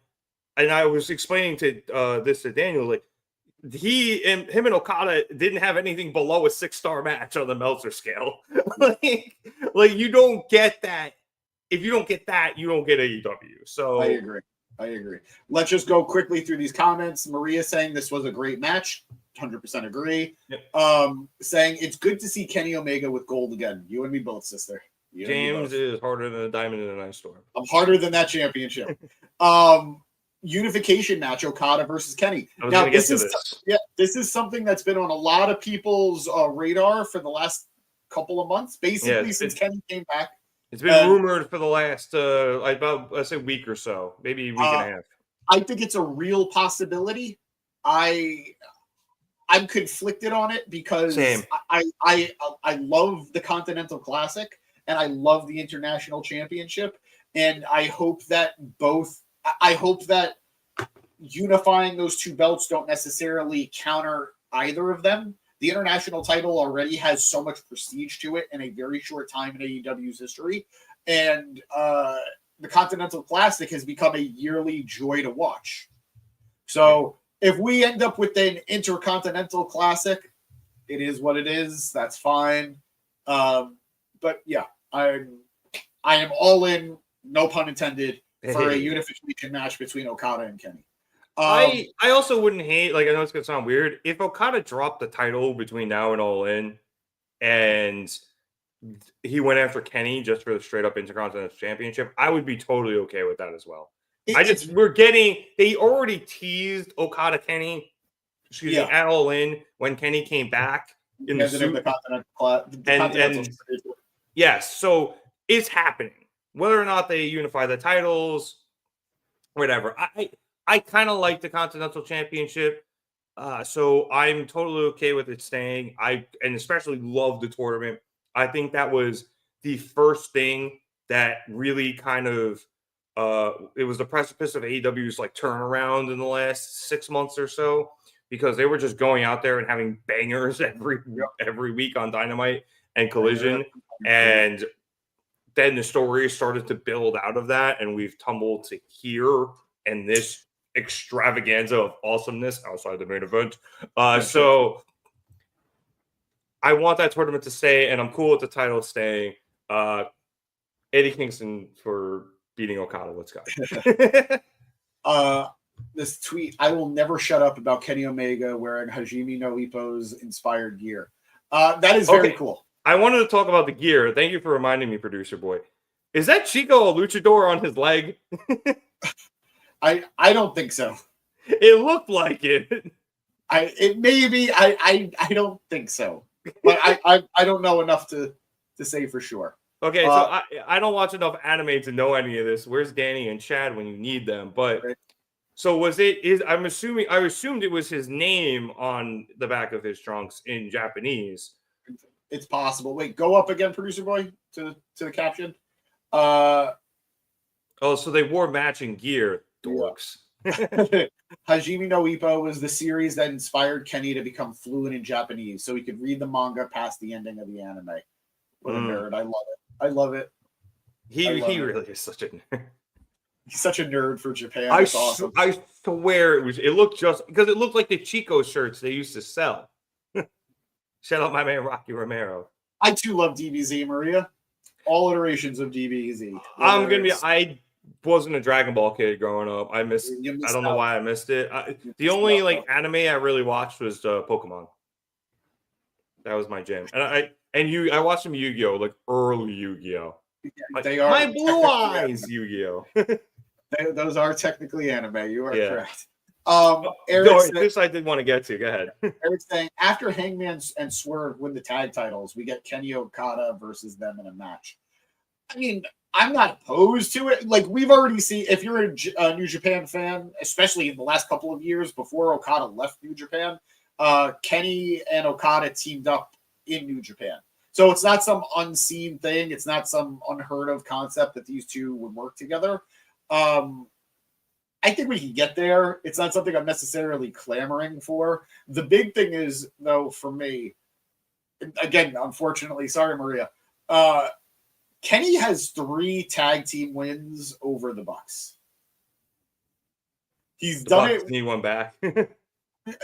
and I was explaining this to Daniel, like, him and Okada didn't have anything below a 6-star match on the Meltzer scale. like, you don't get that. If you don't get that, you don't get AEW. So
I agree. Let's just go quickly through these comments. Maria saying this was a great match. 100% agree.
Yep.
Saying it's good to see Kenny Omega with gold again. You and me both, sister.
James is harder than a diamond in an ice storm.
I'm harder than that championship. Unification match, Okada versus Kenny. Now, this is something that's been on a lot of people's radar for the last couple of months, basically since Kenny came back.
It's been rumored for the last about, let's say, week or so, maybe a week and a half.
I think it's a real possibility. I'm conflicted on it because I love the Continental Classic and I love the International Championship, and I hope that unifying those two belts don't necessarily counter either of them. The international title already has so much prestige to it in a very short time in AEW's history. And the Continental Classic has become a yearly joy to watch. So if we end up with an Intercontinental Classic, it is what it is. That's fine. But yeah, I am all in, no pun intended, for a unification match between Okada and Kenny.
I also wouldn't hate, like, I know it's gonna sound weird, if Okada dropped the title between now and All In, and he went after Kenny just for the straight up Intercontinental Championship, I would be totally okay with that as well. They already teased Okada Kenny, at All In when Kenny came back in the suit. Yes, so it's happening. Whether or not they unify the titles, whatever. I kind of like the Continental Championship, so I'm totally okay with it staying. And especially love the tournament. I think that was the first thing that really kind of it was the precipice of AEW's, like, turnaround in the last 6 months or so, because they were just going out there and having bangers every week on Dynamite and Collision, and then the story started to build out of that, and we've tumbled to here and this extravaganza of awesomeness outside the main event. So I want that tournament to stay, and I'm cool with the title staying. Eddie Kingston for beating Okada. Let's go.
This tweet: I will never shut up about Kenny Omega wearing Hajime no Ippo's inspired gear. That is very cool.
I wanted to talk about the gear. Thank you for reminding me, producer boy. Is that Chico a luchador on his leg?
I don't think so.
It looked like it.
It may be. I don't think so. But I don't know enough to say for sure.
Okay, so I don't watch enough anime to know any of this. Where's Danny and Chad when you need them? But so I assumed it was his name on the back of his trunks in Japanese.
It's possible. Wait, go up again, producer boy, to the caption.
So they wore matching gear, dorks.
Hajime no Ippo was the series that inspired Kenny to become fluent in Japanese so he could read the manga past the ending of the anime. What a nerd. I love it.
He really is such a nerd.
He's such a nerd for Japan. It's awesome.
I swear it looked like the Chico shirts they used to sell. Shout out my man Rocky Romero.
I too love DBZ, Maria. All iterations of DBZ.
I wasn't a Dragon Ball kid growing up. I don't know why I missed it. The only anime I really watched was Pokemon. That was my jam. And I watched some Yu-Gi-Oh, like early Yu-Gi-Oh.
They are
my blue eyes Yu-Gi-Oh.
Those are technically anime. You are correct.
This I did want to get to. Go ahead.
Eric's saying after Hangman and Swerve win the tag titles, we get Kenny Okada versus them in a match. I mean, I'm not opposed to it. Like, we've already seen, if you're a New Japan fan, especially in the last couple of years before Okada left New Japan, Kenny and Okada teamed up in New Japan. So it's not some unseen thing. It's not some unheard of concept that these two would work together. I think we can get there. It's not something I'm necessarily clamoring for. The big thing is, though, for me, again, unfortunately, sorry, Maria, Kenny has 3 tag team wins over the Bucks. He's done it.
Need one back.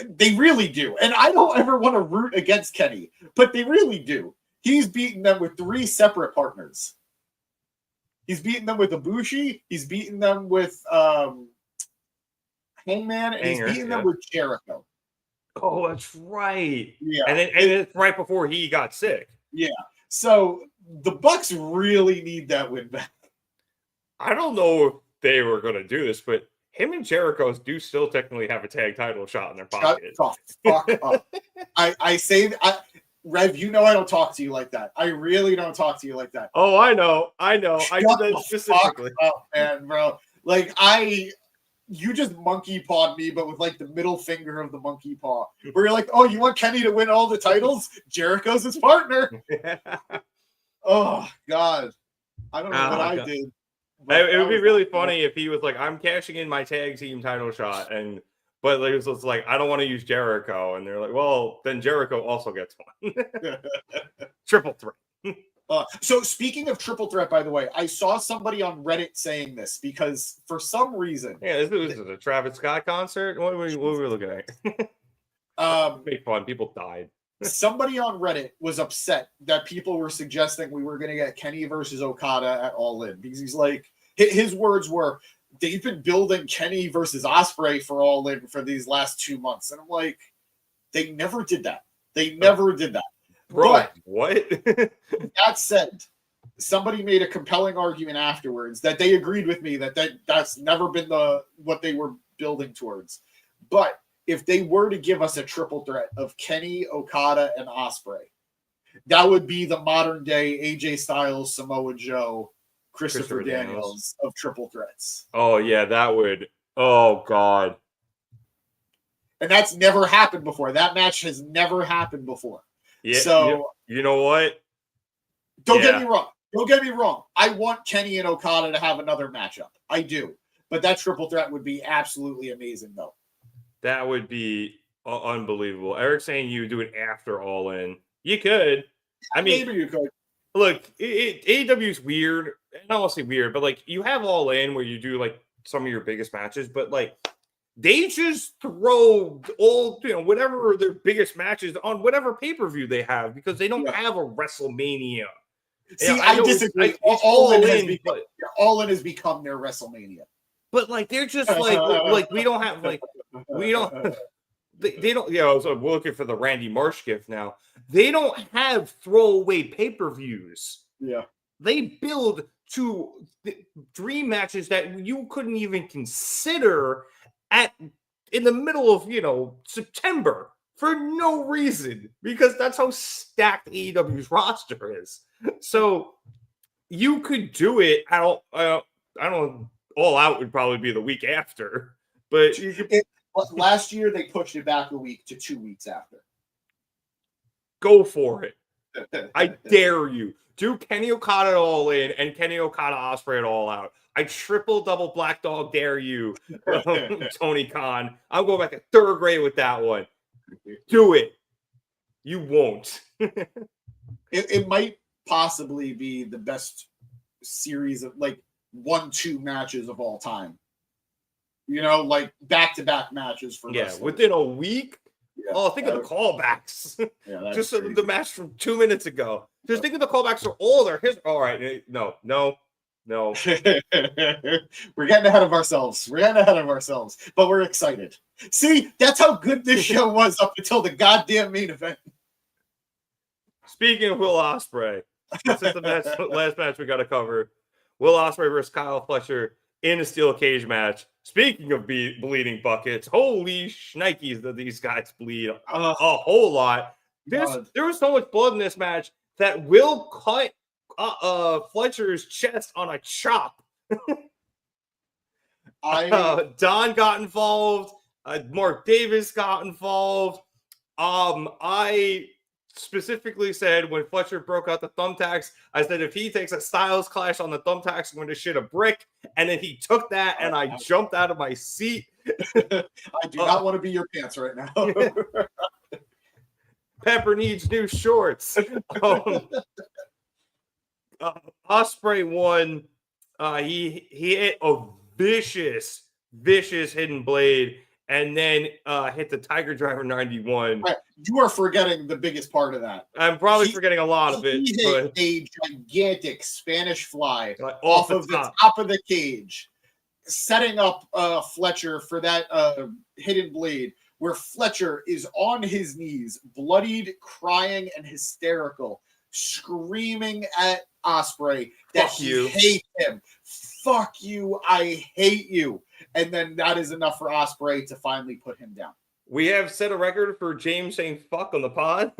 They really do. And I don't ever want to root against Kenny, but they really do. He's beaten them with 3 separate partners. He's beaten them with Ibushi. He's beaten them with Hangman, and he's beaten them with Jericho.
Oh, that's right.
Yeah.
And it's right before he got sick.
Yeah. So the Bucks really need that win back.
I don't know if they were going to do this, but him and Jericho do still technically have a tag title shot in their pocket.
Shut the fuck up. I say, Rev, you know I don't talk to you like that. I really don't talk to you like that.
Oh, I know. I did that specifically.
Up, man, bro. Like, you just monkey pawed me, but with like the middle finger of the monkey paw. Where you're like, oh, you want Kenny to win all the titles? Jericho's his partner. Oh, God. I don't know what I did.
It would be really funny if he was like, I'm cashing in my tag team title shot. But it was like, I don't want to use Jericho. And they're like, well, then Jericho also gets one. Triple threat.
So speaking of triple threat, by the way, I saw somebody on Reddit saying this because for some reason,
this is a Travis Scott concert. What were we looking at? Make fun. People died.
Somebody on Reddit was upset that people were suggesting we were going to get Kenny versus Okada at All In because he's like, his words were, they've been building Kenny versus Ospreay for All In for these last 2 months, and I'm like, they never did that. They never did that.
Bro,
but
what?
That said, somebody made a compelling argument afterwards that they agreed with me that's never been what they were building towards. But if they were to give us a triple threat of Kenny, Okada, and Ospreay, that would be the modern day AJ Styles, Samoa Joe, Christopher Daniels of triple threats.
Oh yeah, that would. Oh God.
And that's never happened before. That match has never happened before.
Yeah.
So
you know what?
Don't get me wrong. Don't get me wrong. I want Kenny and Okada to have another matchup. I do. But that triple threat would be absolutely amazing, though.
That would be unbelievable. Eric's saying you do it after All In. You could. I mean,
maybe you could.
Look, AEW is weird. Not mostly weird, but like you have All In where you do like some of your biggest matches, but like they just throw all, whatever their biggest matches on whatever pay-per-view they have because they don't have a WrestleMania.
See, I disagree. All In has become their WrestleMania.
But like they're just like we don't have they don't. So we're looking for the Randy Marsh gift now. They don't have throwaway pay-per-views.
Yeah,
they build to dream matches that you couldn't even consider in the middle of September for no reason because that's how stacked AEW's roster is. So you could do it. I don't know. All Out would probably be the week after, but
last year they pushed it back a week to 2 weeks after.
Go for it. I dare you. Do Kenny Okada All In and Kenny Okada Ospreay at All Out. I triple double black dog dare you, Tony Khan. I'm going back to 3rd grade with that one. Do it. You won't.
It might possibly be the best series of 1-2 matches of all time. Like back-to-back matches for wrestlers.
Within a week.
Yeah,
Oh, think of the callbacks.
Yeah, that's
Just
crazy.
the match from 2 minutes ago. Just think of the callbacks are older. All right, no.
We're getting ahead of ourselves. But we're excited. See, that's how good this show was up until the goddamn main event.
Speaking of Will Ospreay, this is the last match we got to cover. Will Ospreay versus Kyle Fletcher in a steel cage match. Speaking of bleeding buckets, holy shnikes that these guys bleed a whole lot. There was so much blood in this match that Will cut Fletcher's chest on a chop. Don got involved. Mark Davis got involved. I specifically said when Fletcher broke out the thumbtacks, I said if he takes a Styles Clash on the thumbtacks, I'm going to shit a brick. And then he took that, and I jumped out of my seat.
I do not want to be your pants right now.
Pepper needs new shorts. Ospreay won. He hit a vicious hidden blade, and then hit the Tiger Driver 91.
Right. You are forgetting the biggest part of that.
I'm probably forgetting a lot of it.
He hit a gigantic Spanish fly
off
of the top of the cage, setting up Fletcher for that hidden blade, where Fletcher is on his knees, bloodied, crying, and hysterical, screaming at Ospreay that he hates him. Fuck you, I hate you. And then that is enough for Ospreay to finally put him down.
We have set a record for James saying fuck on the pod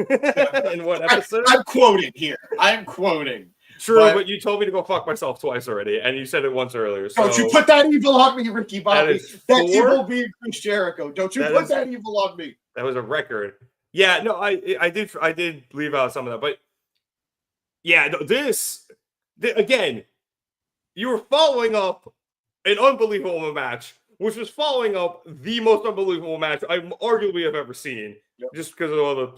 in one episode.
I'm quoting here. I'm quoting.
True, but you told me to go fuck myself twice already, and you said it once earlier. So
don't you put that evil on me, Ricky Bobby. That evil being Chris Jericho. Don't you put that evil on me.
That was a record. Yeah, no, I did leave out some of that, but yeah, this again, you were following up an unbelievable match, which was following up the most unbelievable match I arguably have ever seen, just because of all the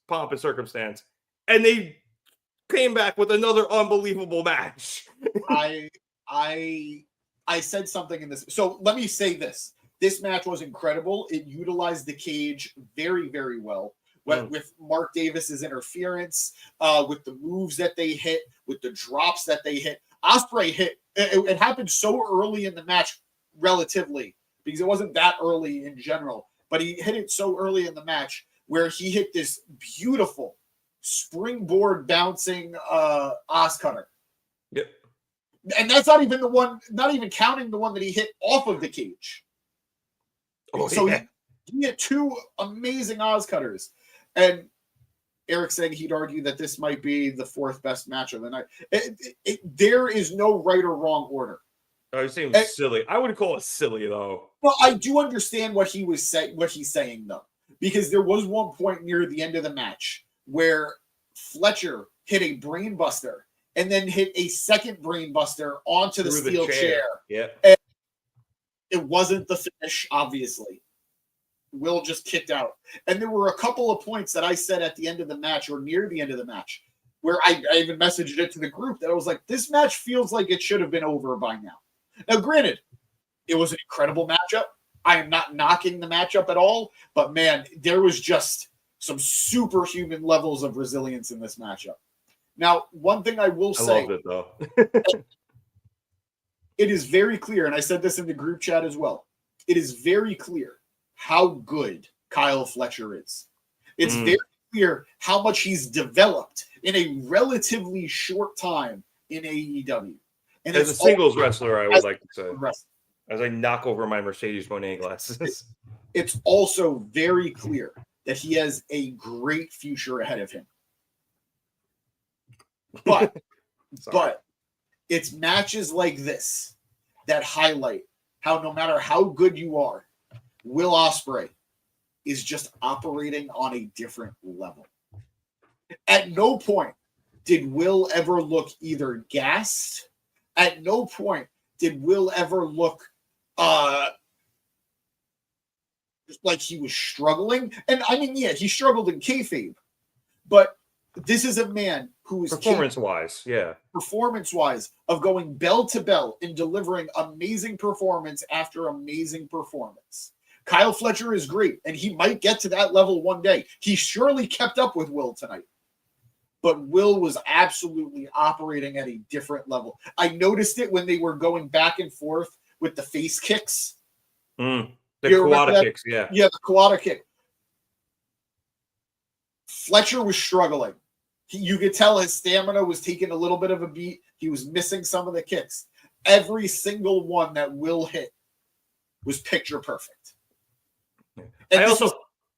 pomp and circumstance. And they came back with another unbelievable match.
I said something in this. So let me say this. This match was incredible. It utilized the cage very, very well. With Mark Davis's interference, with the moves that they hit, with the drops that they hit. Ospreay hit. It happened so early in the match, relatively, because it wasn't that early in general. But he hit it so early in the match where he hit this beautiful springboard bouncing Os Cutter.
Yep.
And that's not even the one, not even counting the one that he hit off of the cage.
Oh,
so
yeah.
he hit two amazing Os Cutters. And Eric saying he'd argue that this might be the fourth best match of the night. There is no right or wrong order.
Oh, you're saying silly. I would call it silly, though.
Well, I do understand what he's saying, though, because there was one point near the end of the match where Fletcher hit a brainbuster and then hit a second brainbuster onto the steel chair.
Yeah.
And it wasn't the finish, obviously. Will just kicked out. And there were a couple of points that I said at the end of the match or near the end of the match where I even messaged it to the group that I was like, this match feels like it should have been over by now. Now, granted, it was an incredible matchup. I am not knocking the matchup at all, but man, there was just some superhuman levels of resilience in this matchup. Now, one thing I will say,
I loved it, though.
it is very clear, and I said this in the group chat as well, it is very clear how good Kyle Fletcher is. It's very clear how much he's developed in a relatively short time in AEW. And
as a singles wrestler, I would like to say, as I knock over my Mercedes Moné glasses.
It's also very clear that he has a great future ahead of him. But it's matches like this that highlight how no matter how good you are, Will Ospreay is just operating on a different level. At no point did Will ever look either gassed. At no point did Will ever look like he was struggling. And I mean, yeah, he struggled in kayfabe, but this is a man who is
performance-wise,
of going bell to bell and delivering amazing performance after amazing performance. Kyle Fletcher is great, and he might get to that level one day. He surely kept up with Will tonight. But Will was absolutely operating at a different level. I noticed it when they were going back and forth with the face kicks.
The Kawada kicks, yeah.
Yeah, the Kawada kick. Fletcher was struggling. You could tell his stamina was taking a little bit of a beat. He was missing some of the kicks. Every single one that Will hit was picture perfect. And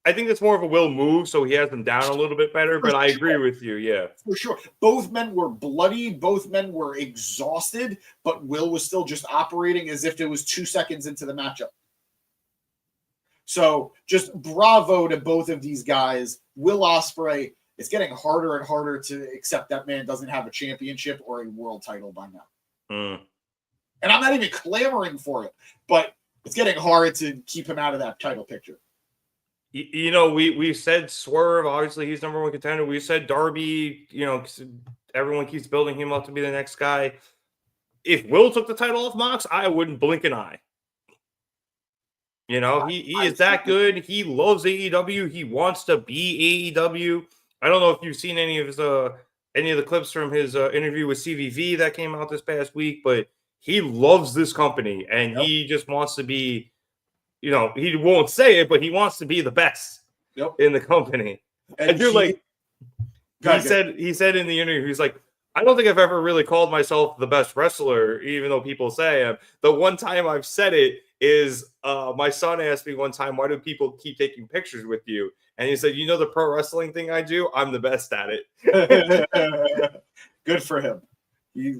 I think it's more of a Will move, so he has them down a little bit better, but I agree with you, yeah.
For sure. Both men were bloody. Both men were exhausted, but Will was still just operating as if it was 2 seconds into the matchup. So just bravo to both of these guys. Will Ospreay, it's getting harder and harder to accept that man doesn't have a championship or a world title by now. And I'm not even clamoring for it, but it's getting hard to keep him out of that title picture.
You know, we said Swerve, obviously he's number one contender. We said Darby, you know, everyone keeps building him up to be the next guy. If Will took the title off Mox, I wouldn't blink an eye. You know, he is that good. He loves AEW. He wants to be AEW. I don't know if you've seen any of the clips from his interview with CVV that came out this past week, but he loves this company and he just wants to be, you know, he won't say it, but he wants to be the best in the company. And you're like, he said in the interview, he's like, I don't think I've ever really called myself the best wrestler, even though people say I am. The one time I've said it is my son asked me one time, why do people keep taking pictures with you? And he said, you know, the pro wrestling thing I do, I'm the best at it.
Good for him.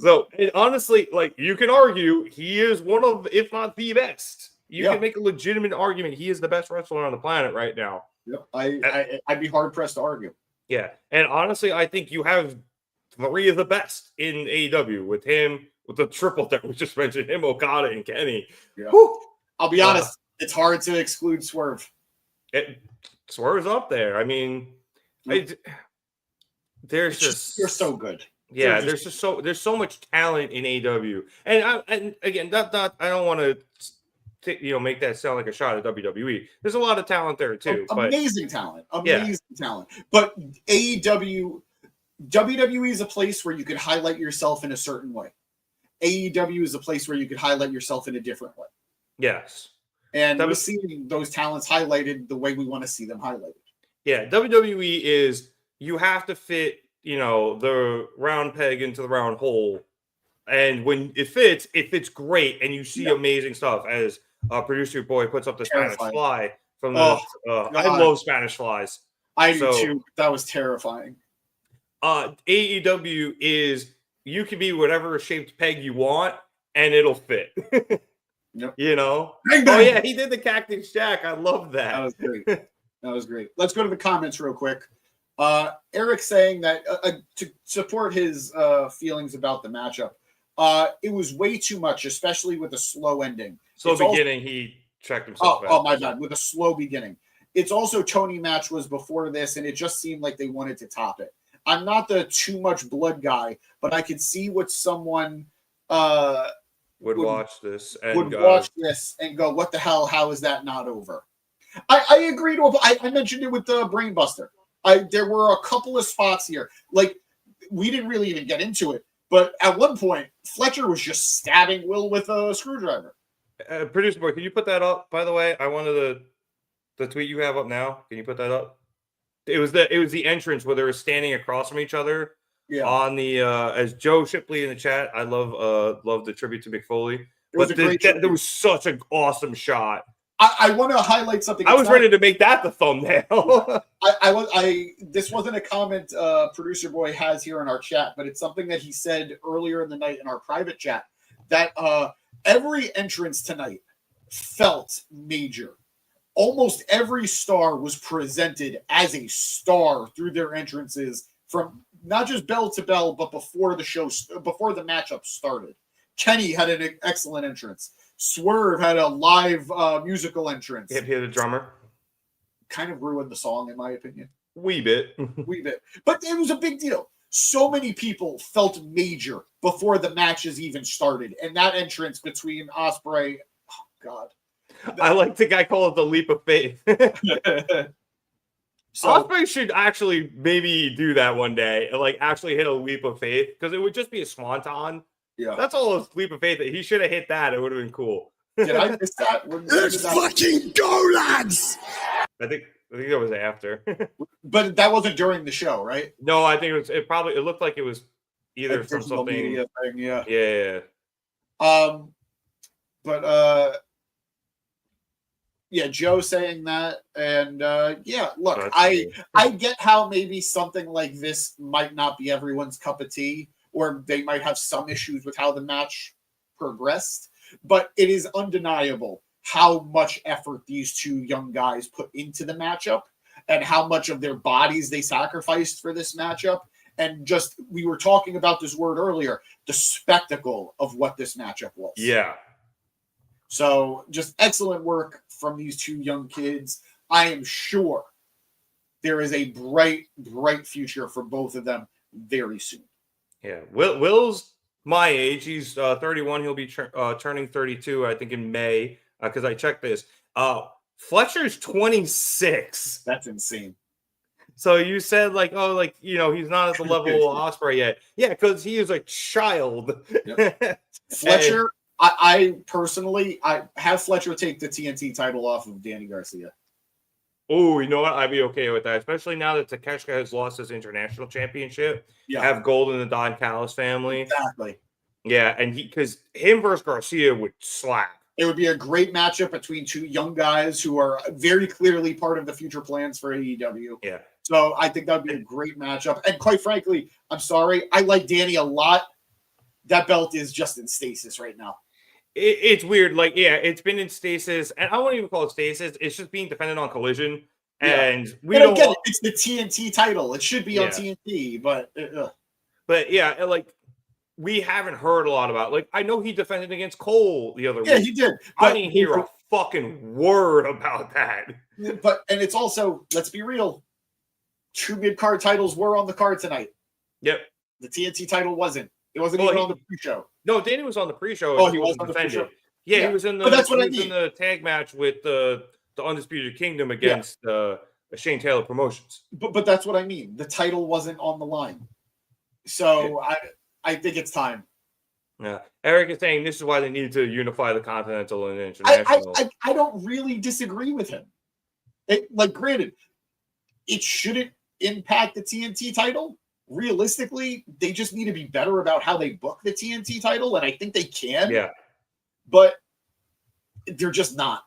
So honestly, like, you can argue he is one of, if not the best. You can make a legitimate argument. He is the best wrestler on the planet right now.
Yep. I'd be hard pressed to argue.
Yeah. And honestly, I think you have 3 of the best in AEW with him, with the triple that we just mentioned, him, Okada, and Kenny.
Yeah. I'll be honest, it's hard to exclude Swerve.
Swerve's up there. I mean,
they're so good.
Yeah, there's so much talent in AEW, and again, I don't want to make that sound like a shot at WWE. There's a lot of talent there too.
Amazing talent. But WWE is a place where you could highlight yourself in a certain way. AEW is a place where you could highlight yourself in a different way.
Yes.
And we're seeing those talents highlighted the way we want to see them highlighted.
Yeah, WWE is, you have to fit, you know, the round peg into the round hole. And when it fits great. And you see amazing stuff as producer boy puts up the Spanish fly from the I love Spanish flies.
I do too. That was terrifying.
AEW is, you can be whatever shaped peg you want and it'll fit.
Yep.
You know?
Bang, bang.
Oh yeah, he did the Cactus Jack. I love that.
That was great. That was great. Let's go to the comments real quick. Eric saying that to support his feelings about the matchup, it was way too much, especially with a slow ending.
He checked himself out.
Oh, my bad. With a slow beginning. It's also Toni match was before this, and it just seemed like they wanted to top it. I'm not the too much blood guy, but I could see what someone would watch this and go, what the hell? How is that not over? I agree to. I mentioned it with the Brainbuster. There were a couple of spots here, like we didn't really even get into it, but at one point Fletcher was just stabbing Will with a screwdriver.
Producer boy, can you put that up? By the way, I wanted the tweet you have up now. Can you put that up? It was the entrance where they were standing across from each other. Yeah. On the as Joe Shipley in the chat, I love the tribute to Mick Foley. But there was such an awesome shot.
I want to highlight something.
I was ready to make that the thumbnail.
This wasn't a comment producer boy has here in our chat, but it's something that he said earlier in the night in our private chat that every entrance tonight felt major. Almost every star was presented as a star through their entrances, from not just bell to bell, but before the matchup started. Kenny had an excellent entrance. Swerve had a live musical entrance.
He had a drummer.
Kind of ruined the song, in my opinion.
Wee bit.
But it was a big deal. So many people felt major before the matches even started. And that entrance between Ospreay, oh God.
I like the guy call it the leap of faith.
So
Ospreay should actually maybe do that one day and like actually hit a leap of faith because it would just be a swanton.
yeah,
That's all a leap of faith. He should have hit that. It would have been cool.
did I miss that?
Let's fucking go, lads!
I think that was after.
But that wasn't during the show, right?
No, I think it looked like it was either
Like
from
digital
something.
media thing, yeah.
Yeah.
But yeah, Joe saying that, and yeah, look,
That's
I get how maybe something like this might not be everyone's cup of tea, or they might have some issues with how the match progressed, but it is undeniable how much effort these two young guys put into the matchup and how much of their bodies they sacrificed for this matchup. And just, we were talking about this word earlier, the spectacle of what this matchup was.
Yeah.
So just excellent work from these two young kids. I am sure there is a bright, bright future for both of them very soon.
Yeah. Will's my age. He's 31. He'll be turning 32, I think, in May, because I checked this. Fletcher's 26.
That's insane.
So you said like, oh, like, you know, he's not at the level of Ospreay yet. Yeah, because he is a child.
Yep. Fletcher, I personally have Fletcher take the TNT title off of Danny Garcia.
Oh, you know what? I'd be okay with that, especially now that Takeshita has lost his international championship.
Yeah.
Have gold in the Don Callis family.
Exactly.
Yeah, and because him versus Garcia would slap.
It would be a great matchup between two young guys who are very clearly part of the future plans for AEW.
Yeah.
So I think that would be a great matchup. And quite frankly, I'm sorry, I like Danny a lot. That belt is just in stasis right now.
It's weird. Like, yeah, it's been in stasis, and I won't even call it stasis. It's just being defended on Collision, and we
don't
don't.
Get it. It's the TNT title. It should be on TNT, but
yeah, like we haven't heard a lot about. Like, I know he defended against Cole the other week.
Yeah, he did.
I didn't hear a fucking word about that.
But and it's also, let's be real, 2 mid-card titles were on the card tonight.
Yep.
The TNT title wasn't. It wasn't even on the pre-show.
No, Danny was on the pre-show.
Oh, he was on the pre-show.
Yeah, he was in the.
But that's what I mean.
In the tag match with the Undisputed Kingdom against Shane Taylor Promotions.
But that's what I mean. The title wasn't on the line, so I think it's time.
Yeah, Eric is saying this is why they need to unify the Continental and International.
I don't really disagree with him. Granted, it shouldn't impact the TNT title. Realistically, they just need to be better about how they book the TNT title, and I think they can.
Yeah.
But they're just not.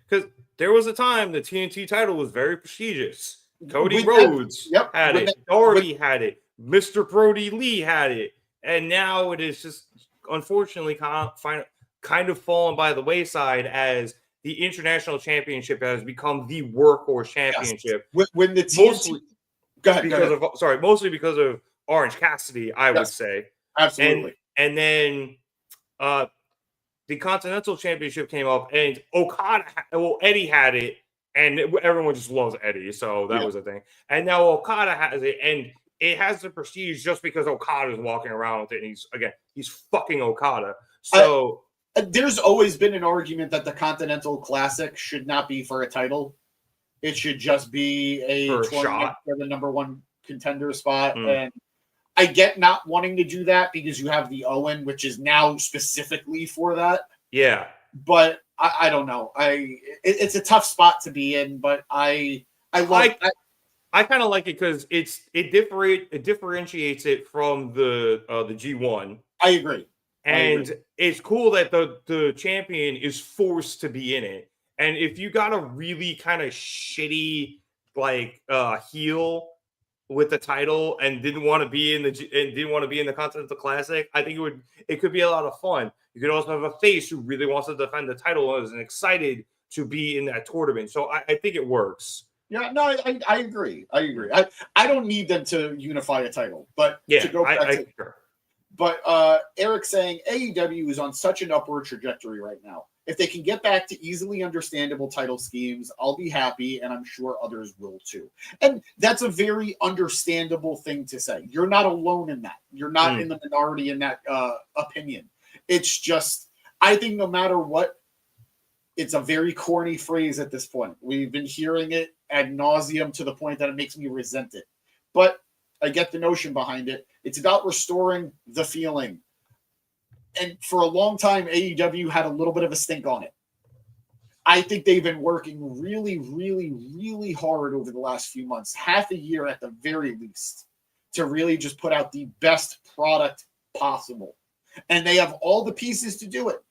Because there was a time the TNT title was very prestigious. Cody Rhodes had it. Doherty had it. Mr. Brody Lee had it. And now it is just, unfortunately, kind of fallen by the wayside as the International Championship has become the workhorse championship.
Yes. When the TNT...
Mostly because of Orange Cassidy, I would say.
Absolutely.
And then the Continental Championship came up, and Eddie had it, and everyone just loves Eddie, so that was a thing. And now Okada has it, and it has the prestige just because Okada's walking around with it, and he's fucking Okada. So
there's always been an argument that the Continental Classic should not be for a title. It should just be a tournament for the number one contender spot. And I get not wanting to do that because you have the Owen, which is now specifically for that.
Yeah.
But I don't know. It's a tough spot to be in, but I kind
of like it because it differentiates it from the G1.
I agree.
And it's cool that the champion is forced to be in it. And if you got a really kind of shitty heel with the title and didn't want to be in the Continental Classic, I think it could be a lot of fun. You could also have a face who really wants to defend the title and is excited to be in that tournament. So I think it works.
Yeah, no, I agree. I don't need them to unify a title, but to go back But Eric saying AEW is on such an upward trajectory right now. If they can get back to easily understandable title schemes, I'll be happy, and I'm sure others will too. And that's a very understandable thing to say. You're not alone in that. You're not in the minority in that opinion. It's just, I think no matter what it's a very corny phrase at this point. We've been hearing it ad nauseum to the point that it makes me resent it. But I get the notion behind it. It's about restoring the feeling. And for a long time, AEW had a little bit of a stink on it. I think they've been working really, really, really hard over the last few months, half a year at the very least, to really just put out the best product possible. And they have all the pieces to do it.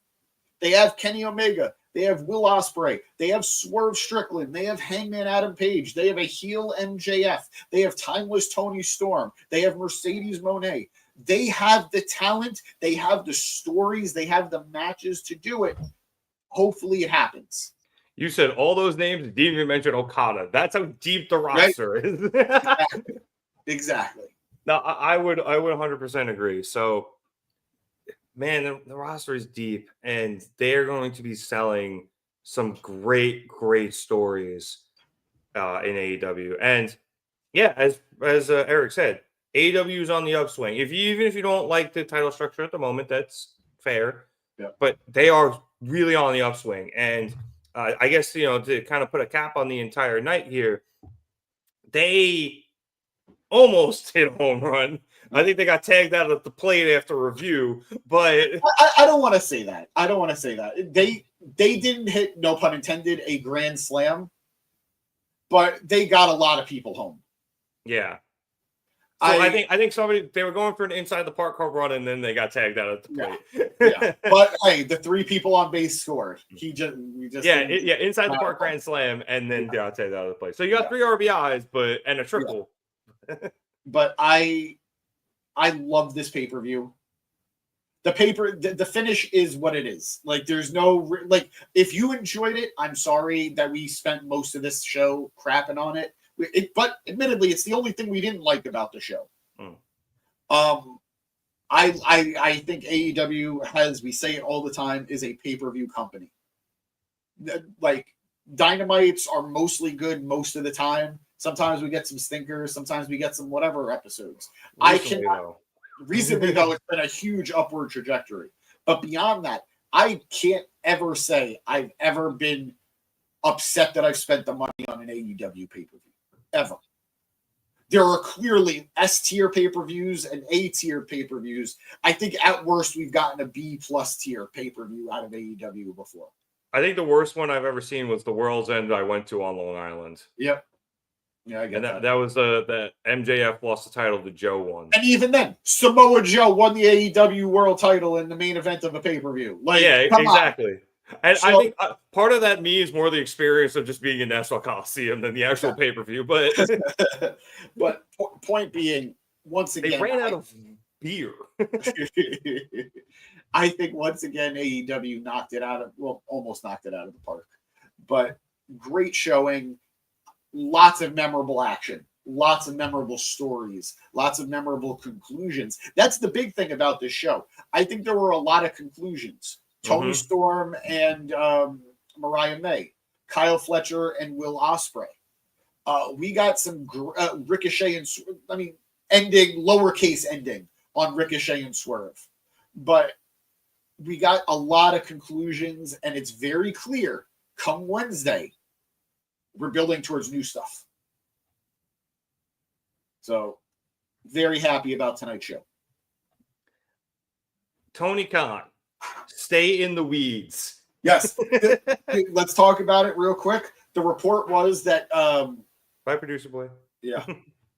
They have Kenny Omega. They have Will Ospreay. They have Swerve Strickland. They have Hangman Adam Page. They have a heel MJF. They have timeless Toni Storm. They have Mercedes Moné. They have the talent. They have the stories. They have the matches to do it. Hopefully it happens.
You said all those names, didn't even mention Okada. That's how deep the roster is.
Exactly.
No, I would 100% agree. So, man, the roster is deep, and they're going to be selling some great stories in AEW. And yeah, as Eric said, AEW is on the upswing. Even if you don't like the title structure at the moment, that's fair.
Yeah.
But they are really on the upswing, and I guess to kind of put a cap on the entire night here, they almost hit a home run. I think they got tagged out at the plate after review, but
I don't want to say that. I don't want to say that. They didn't hit, no pun intended, a grand slam, but they got a lot of people home.
Yeah. So I think they were going for an inside the park home run, and then they got tagged out at the plate.
Yeah. But hey, the 3 people on base scored.
Inside the park grand slam, and then got tagged out of the plate. So you got 3 RBIs, and a triple.
Yeah. But I love this pay-per-view. The finish is what it is. Like, there's no if you enjoyed it, I'm sorry that we spent most of this show crapping on it. But admittedly, it's the only thing we didn't like about the show. I think AEW has, we say it all the time, is a pay-per-view company. Like, Dynamites are mostly good most of the time. Sometimes we get some stinkers. Sometimes we get some whatever episodes. Recently, though, it's been a huge upward trajectory. But beyond that, I can't ever say I've ever been upset that I've spent the money on an AEW pay-per-view. Ever. There are clearly S-tier pay-per-views and A-tier pay-per-views. I think at worst we've gotten a B+ tier pay-per-view out of AEW before.
I think the worst one I've ever seen was the World's End I went to on Long Island.
Yep. Yeah, I get that.
That was the MJF lost the title to Joe one.
And even then, Samoa Joe won the AEW World title in the main event of a pay-per-view.
Exactly.
On.
And I think part of that me is more the experience of just being in Nassau Coliseum than the actual pay-per-view. But
point being, once again,
they ran out of beer.
I think once again AEW almost knocked it out of the park. But great showing, lots of memorable action, lots of memorable stories, lots of memorable conclusions. That's the big thing about this show. I think there were a lot of conclusions. Toni Storm and Mariah May, Kyle Fletcher and Will Ospreay. We got some Ricochet and lowercase ending on Ricochet and Swerve. But we got a lot of conclusions, and it's very clear come Wednesday, we're building towards new stuff. So very happy about tonight's show.
Tony Khan. Stay in the weeds.
Yes. Let's talk about it real quick. The report was that
by producer boy.
Yeah.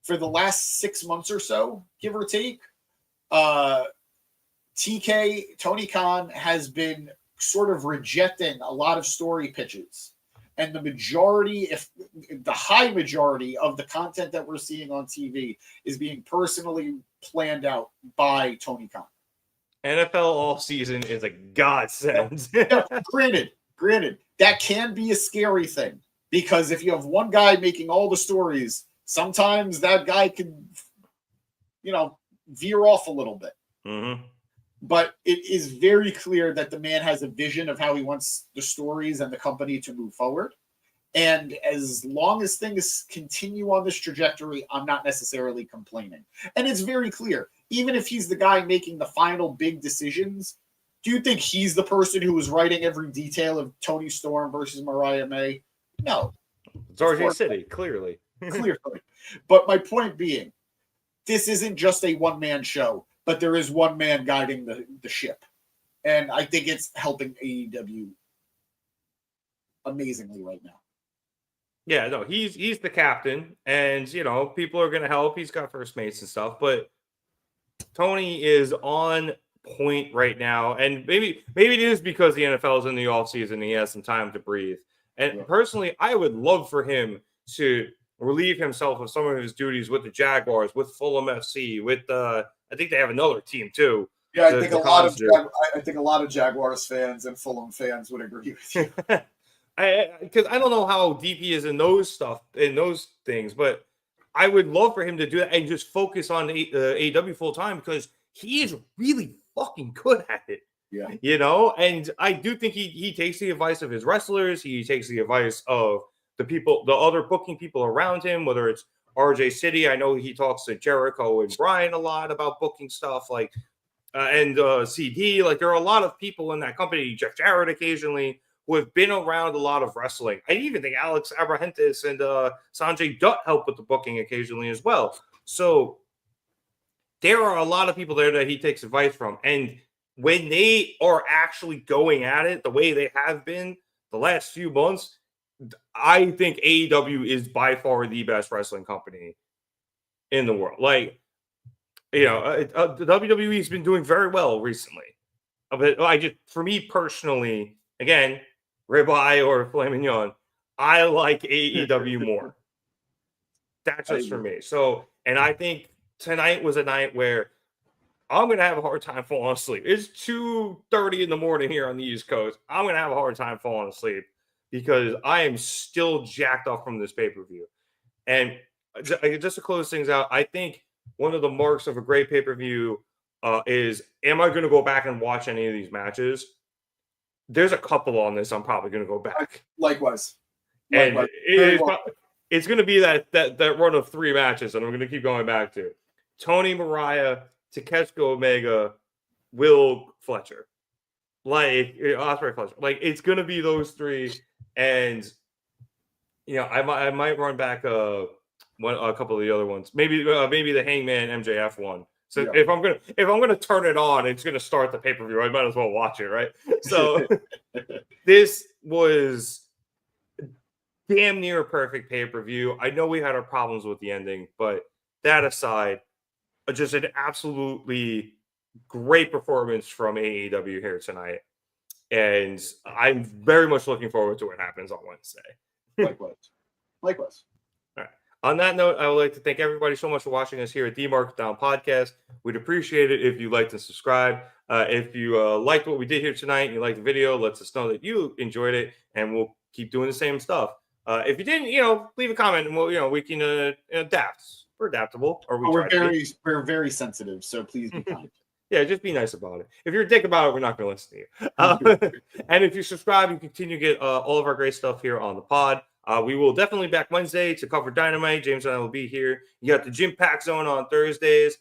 For the last 6 months or so, give or take, Tony Khan has been sort of rejecting a lot of story pitches. And the high majority of the content that we're seeing on TV is being personally planned out by Tony Khan.
NFL all season is a godsend.
Granted, that can be a scary thing, because if you have one guy making all the stories, sometimes that guy can, veer off a little bit.
Mm-hmm.
But it is very clear that the man has a vision of how he wants the stories and the company to move forward. And as long as things continue on this trajectory, I'm not necessarily complaining. And it's very clear, even if he's the guy making the final big decisions, Do you think he's the person who was writing every detail of Toni Storm versus Mariah May? No.
It's RJ City, clearly.
Clearly. But my point being, this isn't just a one-man show, but there is one man guiding the ship. And I think it's helping AEW amazingly right now.
Yeah, no, he's the captain, and people are gonna help. He's got first mates and stuff, but Toni is on point right now, and maybe it is because the NFL is in the off season. He has some time to breathe. And personally, I would love for him to relieve himself of some of his duties with the Jaguars, with Fulham FC, with I think they have another team too.
Yeah, I think a lot of Jaguars fans and Fulham fans would agree with you.
Because I don't know how deep he is in those things, but I would love for him to do that and just focus on AEW full time, because he is really fucking good at it.
Yeah.
And I do think he takes the advice of his wrestlers. He takes the advice of the other booking people around him, whether it's RJ City. I know he talks to Jericho and Brian a lot about booking stuff, and CD. Like, there are a lot of people in that company, Jeff Jarrett occasionally, who have been around a lot of wrestling. I even think Alex Abrahantes and Sanjay Dutt help with the booking occasionally as well. So there are a lot of people there that he takes advice from. And when they are actually going at it the way they have been the last few months, I think AEW is by far the best wrestling company in the world. Like, the WWE has been doing very well recently. But for me personally, again, ribeye or filet mignon, I like AEW more. That's just for me. So, and I think tonight was a night where I'm going to have a hard time falling asleep. It's 2:30 in the morning here on the East Coast. I'm going to have a hard time falling asleep because I am still jacked up from this pay-per-view. And just to close things out, I think one of the marks of a great pay-per-view is, am I going to go back and watch any of these matches? There's a couple on this I'm probably going to go back.
Likewise.
And it's going to be that run of 3 matches that I'm going to keep going back to. Toni, Mariah, Takeshita, Omega, Will, Fletcher. Ospreay, Fletcher. Like, it's going to be those 3. And, I might run back a couple of the other ones. Maybe the Hangman MJF one. So if I'm gonna turn it on, it's gonna start the pay-per-view. I might as well watch it, right? So this was damn near a perfect pay-per-view. I know we had our problems with the ending, but that aside, just an absolutely great performance from AEW here tonight. And I'm very much looking forward to what happens on Wednesday.
Likewise.
On that note, I would like to thank everybody so much for watching us here at the Markdown Podcast. We'd appreciate it if you liked and subscribe. If you liked what we did here tonight and you liked the video, let us know that you enjoyed it, and we'll keep doing the same stuff. If you didn't, leave a comment, and we can adapt. We're adaptable, or
we're very sensitive, so please be kind.
Yeah, just be nice about it. If you're a dick about it, we're not going to listen to you. And if you subscribe, you continue to get all of our great stuff here on the pod. We will definitely back Wednesday to cover Dynamite. James and I will be here. You got the Gym Pack Zone on Thursdays.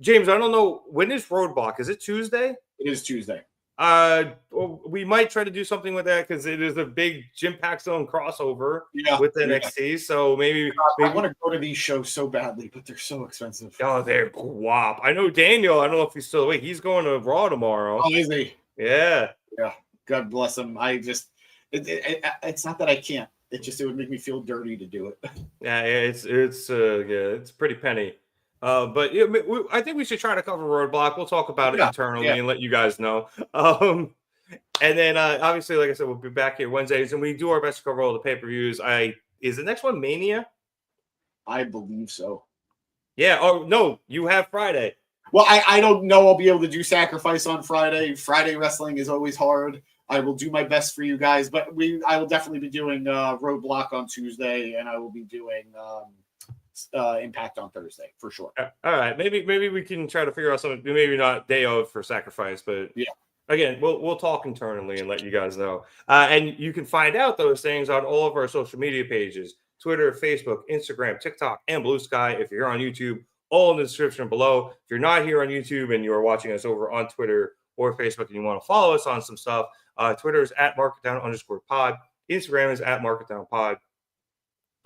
James, I don't know, when is Roadblock? Is it Tuesday?
It is Tuesday.
We might try to do something with that because it is a big Gym Pack Zone crossover with NXT. Yeah. So maybe
I want to go to these shows so badly, but they're so expensive.
Oh, they're guap. I know Daniel. I don't know if he's still awake. He's going to Raw tomorrow.
Oh, is he?
Yeah.
Yeah. God bless him. I just. It's not that I can't. It would make me feel dirty to do it.
Yeah, it's pretty penny. But I think we should try to cover Roadblock. We'll talk about it internally and let you guys know. And then obviously, like I said, we'll be back here Wednesdays, and we do our best to cover all the pay-per-views. Is the next one Mania?
I believe so.
Yeah. Oh no, you have Friday.
Well, I don't know. I'll be able to do Sacrifice on Friday. Friday wrestling is always hard. I will do my best for you guys, but I will definitely be doing Roadblock on Tuesday, and I will be doing Impact on Thursday for sure.
All right, maybe we can try to figure out something. Maybe not day of for Sacrifice, but again, we'll talk internally and let you guys know. And you can find out those things on all of our social media pages: Twitter, Facebook, Instagram, TikTok, and Blue Sky. If you're on YouTube, all in the description below. If you're not here on YouTube and you are watching us over on Twitter or Facebook and you want to follow us on some stuff, Twitter is at marketdown_pod. Instagram is at marketdownpod.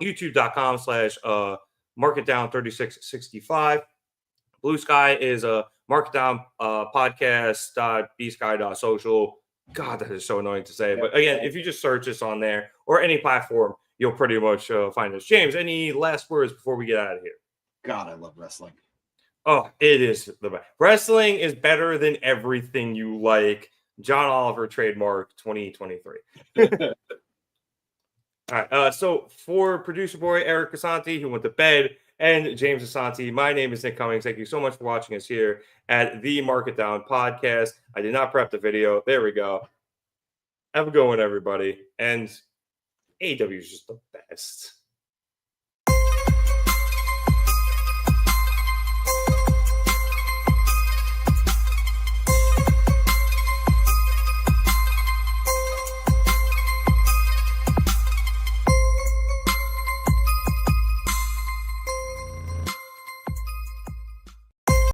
YouTube.com/marketdown3665. Blue Sky is a marketdown podcast.bsky.social. God, that is so annoying to say. But again, if you just search us on there or any platform, you'll pretty much find us. James, any last words before we get out of here?
God, I love wrestling.
Oh, it is the best. Wrestling is better than everything you like. John Oliver trademark 2023. All right. So for producer boy Eric Casanti, who went to bed, and James Asante, my name is Nick Cummings. Thank you so much for watching us here at the Market Down Podcast. I did not prep the video. There we go. Have a good one, everybody. And AEW is just the best.